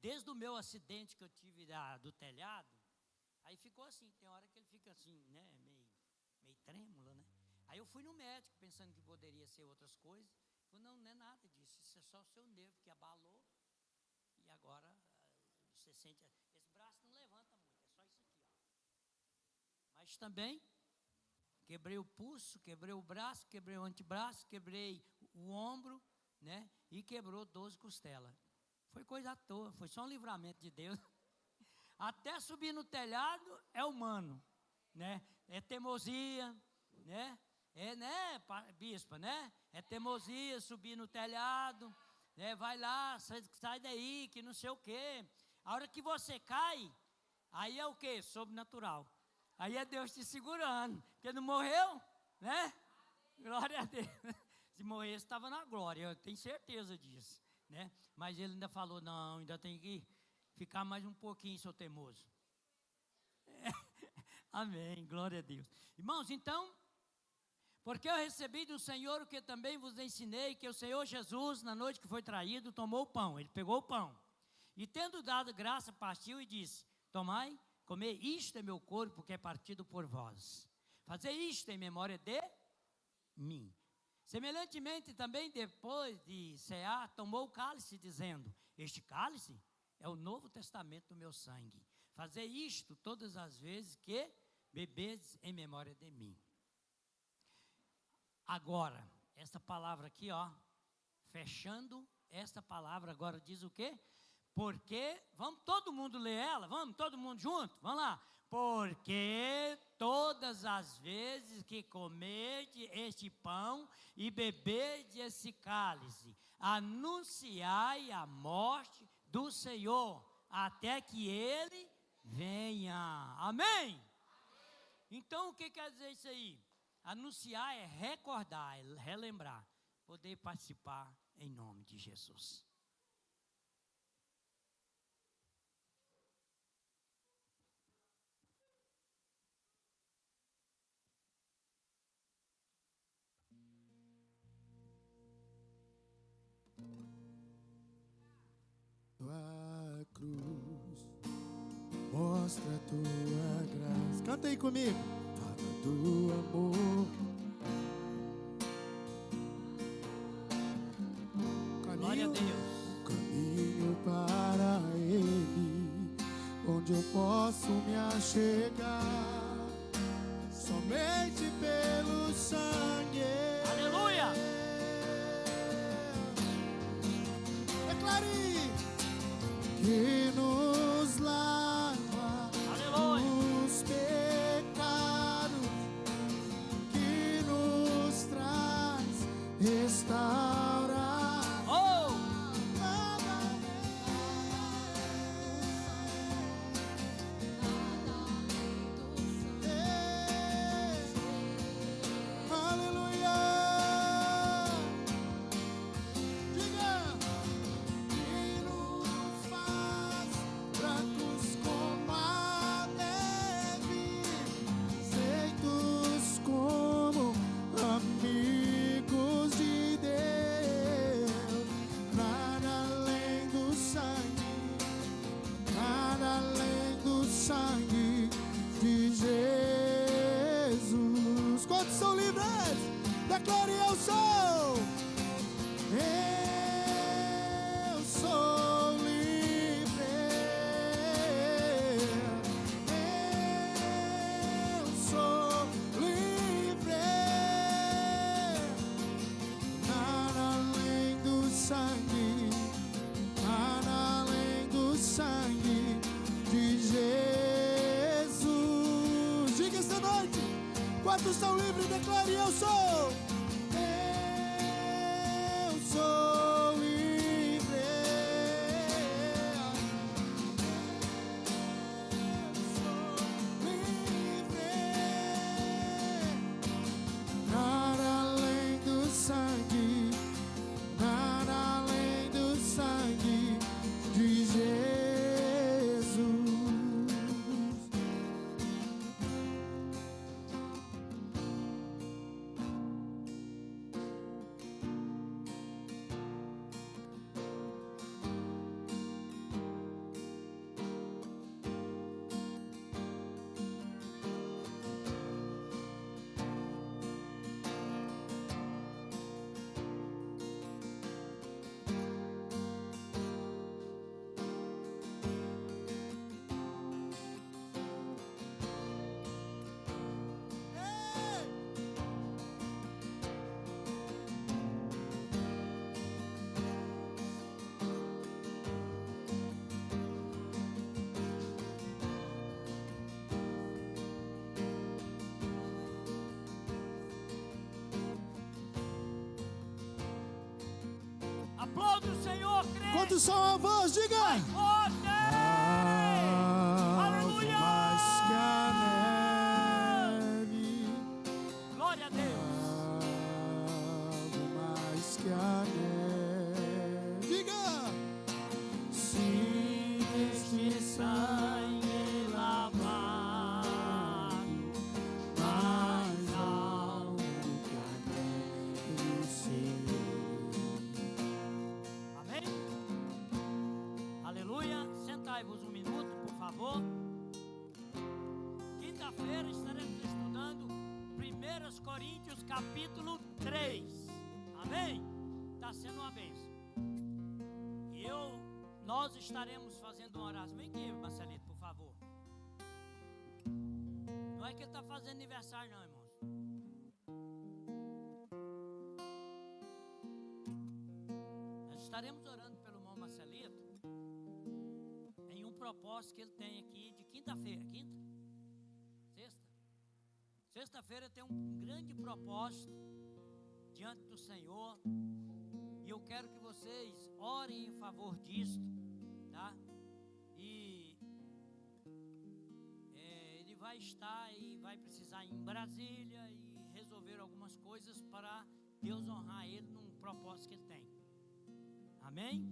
desde o meu acidente que eu tive do telhado, aí ficou assim, tem hora que ele fica assim, né, meio trêmulo, né? Aí eu fui no médico, pensando que poderia ser outras coisas. Falei, não é nada disso, isso é só o seu nervo que abalou, e agora você sente, esse braço não levanta muito, é só isso aqui, ó. Mas também, quebrei o pulso, quebrei o braço, quebrei o antebraço, quebrei o ombro, né, e quebrou 12 costelas. Foi coisa à toa, foi só um livramento de Deus. Até subir no telhado é humano, né, é teimosia, né, né, bispa, né, é teimosia, subir no telhado, né, vai lá, sai daí, que não sei o quê. A hora que você cai, aí é o quê? Sobrenatural. Aí é Deus te segurando, porque não morreu, né? Glória a Deus. Se morresse, estava na glória, eu tenho certeza disso, né? Mas ele ainda falou, não, ainda tem que ficar mais um pouquinho, seu teimoso. Amém, glória a Deus. Irmãos, então, porque eu recebi do Senhor o que também vos ensinei, que o Senhor Jesus, na noite que foi traído, tomou o pão. Ele pegou o pão, e tendo dado graça, partiu e disse, tomai, comer, isto é meu corpo que é partido por vós. Fazer isto em memória de mim. Semelhantemente também, depois de cear, tomou o cálice, dizendo, este cálice é o novo testamento do meu sangue. Fazer isto todas as vezes que bebedes em memória de mim. Agora, essa palavra aqui, ó, fechando, esta palavra agora diz o quê? Porque, vamos todo mundo ler ela, vamos todo mundo junto, vamos lá. Porque todas as vezes que comede este pão e bebede esse cálice, anunciai a morte do Senhor, até que Ele venha. Amém? Então, o que quer dizer isso aí? Anunciar é recordar, é relembrar, poder participar em nome de Jesus. Tua cruz mostra a tua graça. Canta aí comigo. Fala do amor. Glória a Deus. Caminho para Ele, onde eu posso me achegar, somente pelo sangue. Aleluia. Declare. que nos lava Aleluia. dos pecados, que nos traz restaura. Oh! Aleluia. Diga. Que nos faz brancos como a neve, feitos como amigos de Deus. Nada além do sangue, nada além do sangue de Jesus. Quantos são livres? Declare: eu sou. Eu sou livre. Eu sou livre. Nada além do sangue, nada além do sangue de Jesus. Diga esta noite: quantos são livres? Declare: eu sou. Eu sou livre. Eu sou livre. Nada além do sangue, nada além do sangue de Jesus. Aplaude o Senhor, crente. Quantos são a voz? Diga. Forte! Aleluia! Mais que a neve, Glória a Deus. algo mais que a neve. Diga. Sim, este sangue lavado, mais algo que a neve seja. Amém? Aleluia. Sentai-vos um minuto, por favor. Quinta-feira estaremos estudando 1 Coríntios capítulo 3. Amém? Está sendo uma bênção. E nós estaremos fazendo uma oração. Vem aqui, Marcelito, por favor. Não é que ele está fazendo aniversário, não, irmãos. Nós estaremos orando pelo irmão Marcelito em um propósito que ele tem aqui de quinta-feira. Quinta? Sexta? Sexta-feira tem um grande propósito diante do Senhor. E eu quero que vocês orem em favor disto, tá? E ele vai estar e vai precisar ir em Brasília e resolver algumas coisas para Deus honrar ele num propósito que ele tem. Amém?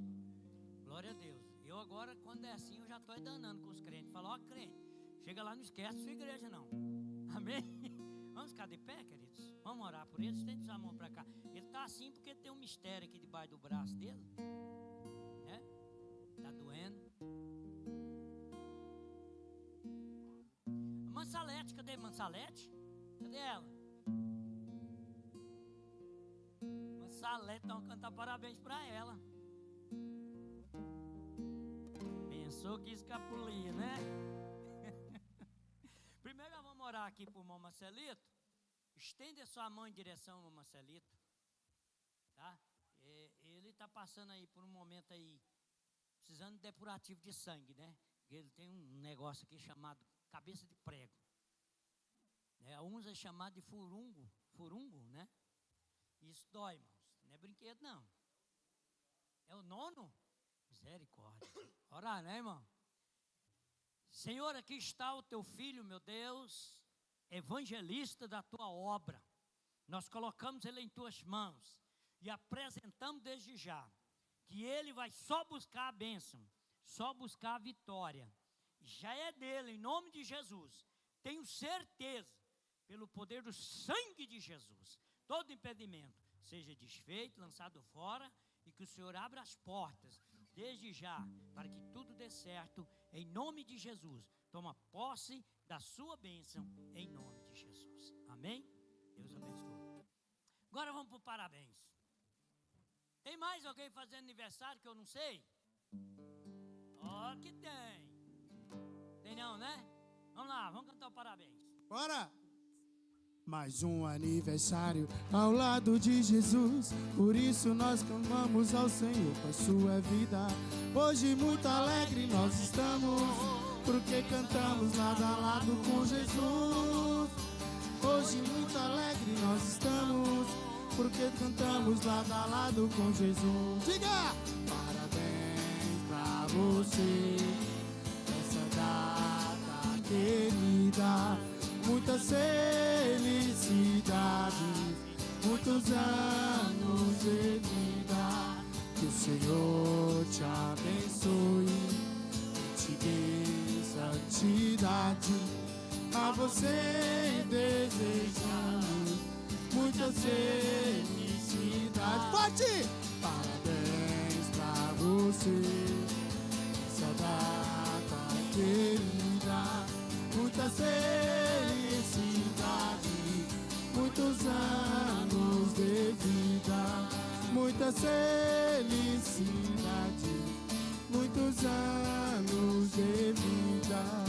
Glória a Deus. Eu agora, quando é assim, eu já estou danando com os crentes. Falo: ó, crente, chega lá, não esquece sua igreja não. Amém? Vamos ficar de pé, queridos? Vamos orar por eles. Estende sua mão para cá. Ele está assim porque tem um mistério aqui debaixo do braço dele, né? Está doendo. Mansalete, cadê Mansalete? Cadê ela? Mansalete, então cantar parabéns para ela. Pensou que escapulia, né? Primeiro nós vamos orar aqui por irmão Marcelito. Estende a sua mão em direção ao irmão Marcelito, tá? Ele está passando aí por um momento aí precisando de depurativo de sangue, né? Ele tem um negócio aqui chamado cabeça de prego. Uns é chamado de furungo, né? Isso dói, irmãos. Não é brinquedo, não. É o 9? Misericórdia. Orar, né, irmão? Senhor, aqui está o teu filho, meu Deus, evangelista da tua obra. Nós colocamos ele em tuas mãos e apresentamos desde já que ele vai só buscar a bênção, só buscar a vitória. Já é dele, em nome de Jesus. Tenho certeza, pelo poder do sangue de Jesus, todo impedimento seja desfeito, lançado fora, e que o Senhor abra as portas, desde já, para que tudo dê certo, em nome de Jesus. Toma posse da sua bênção, em nome de Jesus. Amém? Deus abençoe. Agora vamos para o parabéns. Tem mais alguém fazendo aniversário que eu não sei? Ó, que tem. Tem não, né? Vamos lá, vamos cantar o parabéns. Bora! Mais um aniversário ao lado de Jesus, por isso nós clamamos ao Senhor com a sua vida. Hoje muito alegre nós estamos, porque cantamos lado a lado com Jesus. Hoje muito alegre nós estamos, porque cantamos lado a lado com Jesus. Diga! Parabéns pra você, essa data querida. Muitas felicidades, muitos anos de vida. Que o Senhor te abençoe, te dê santidade. A você desejamos muitas felicidades. Forte! Parabéns pra você, essa data querida. Muitas felicidades, muitos anos de vida. Muitas felicidades, muitos anos de vida.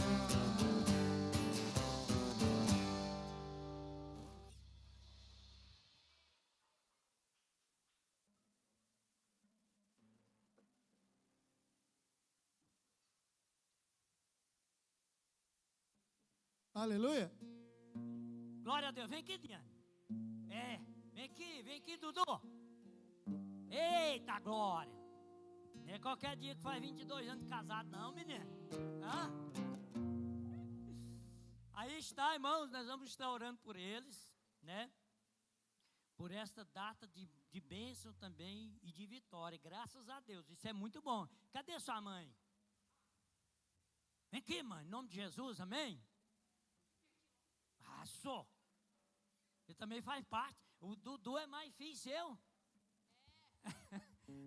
Aleluia. Glória a Deus. Vem aqui, Diane. Vem aqui, Dudu. Eita, glória. Não é qualquer dia que faz 22 anos de casado, não, menino. Hã? Aí está, irmãos, nós vamos estar orando por eles, né? Por esta data de bênção também e de vitória. Graças a Deus. Isso é muito bom. Cadê sua mãe? Vem aqui, mãe. Em nome de Jesus, amém? Só. Ele também faz parte. O Dudu é mais filho seu.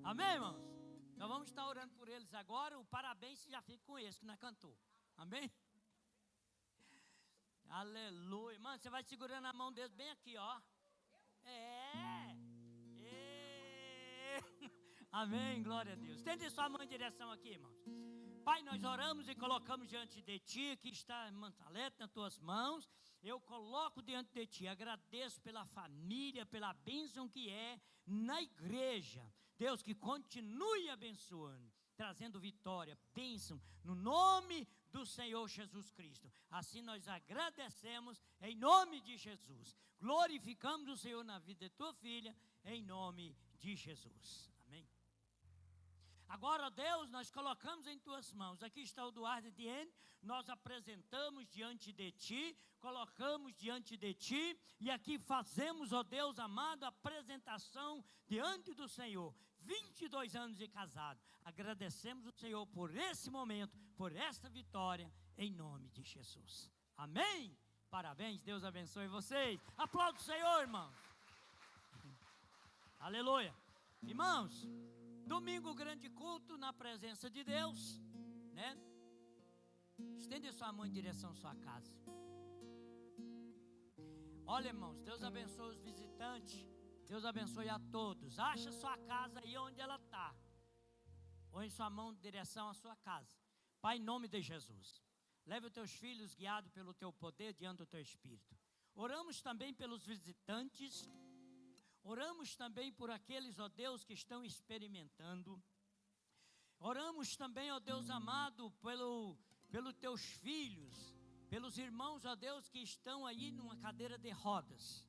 Amém, irmãos? Então vamos estar orando por eles agora. O parabéns já fica com esse que nós cantou. Amém? Aleluia. Mano, você vai segurando a mão deles bem aqui, ó. Amém, glória a Deus. Estende sua mão em direção aqui, irmãos. Pai, nós oramos e colocamos diante de Ti, aqui está Mantalete nas Tuas mãos, eu coloco diante de Ti, agradeço pela família, pela bênção que é na igreja, Deus, que continue abençoando, trazendo vitória, bênção, no nome do Senhor Jesus Cristo, assim nós agradecemos, em nome de Jesus, glorificamos o Senhor na vida de Tua filha, em nome de Jesus, amém. Agora, Deus, nós colocamos em Tuas mãos, aqui está o Duarte Diene, nós apresentamos diante de Ti, colocamos diante de Ti, e aqui fazemos, ó Deus amado, a apresentação diante do Senhor, 22 anos de casado, agradecemos o Senhor por esse momento, por esta vitória, em nome de Jesus, amém? Parabéns, Deus abençoe vocês, aplauda o Senhor, irmão, aleluia, irmãos. Domingo, grande culto na presença de Deus, né? Estende sua mão em direção à sua casa. Olha, irmãos, Deus abençoe os visitantes, Deus abençoe a todos. Acha sua casa aí onde ela está. Põe sua mão em direção à sua casa. Pai, em nome de Jesus, leve os teus filhos guiados pelo teu poder diante do teu Espírito. Oramos também pelos visitantes. Oramos também por aqueles, ó Deus, que estão experimentando Oramos também, ó Deus amado, pelos teus filhos, pelos irmãos, ó Deus, que estão aí numa cadeira de rodas.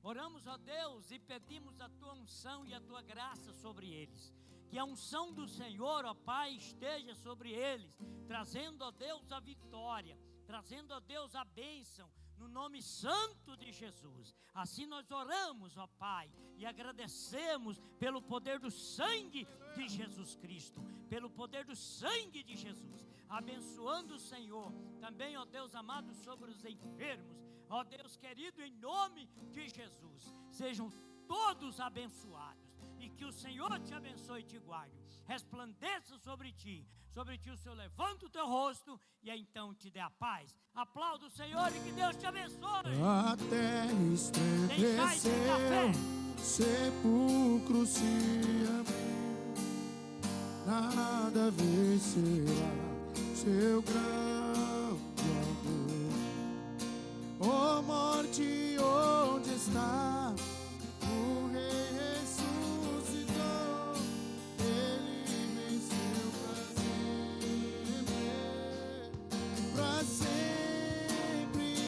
Oramos, ó Deus, e pedimos a tua unção e a tua graça sobre eles. Que a unção do Senhor, ó Pai, esteja sobre eles, trazendo, ó Deus, a vitória, trazendo, ó Deus, a bênção, no nome santo de Jesus. Assim nós oramos, ó Pai, e agradecemos pelo poder do sangue de Jesus Cristo, pelo poder do sangue de Jesus, abençoando o Senhor, também, ó Deus amado, sobre os enfermos, ó Deus querido, em nome de Jesus, sejam todos abençoados, e que o Senhor te abençoe e te guarde, resplandeça sobre ti o Senhor levanta o teu rosto, e então te dê a paz. Aplauda o Senhor e que Deus te abençoe. A terra estremeceu, sepulcro se abriu, nada vencerá seu grande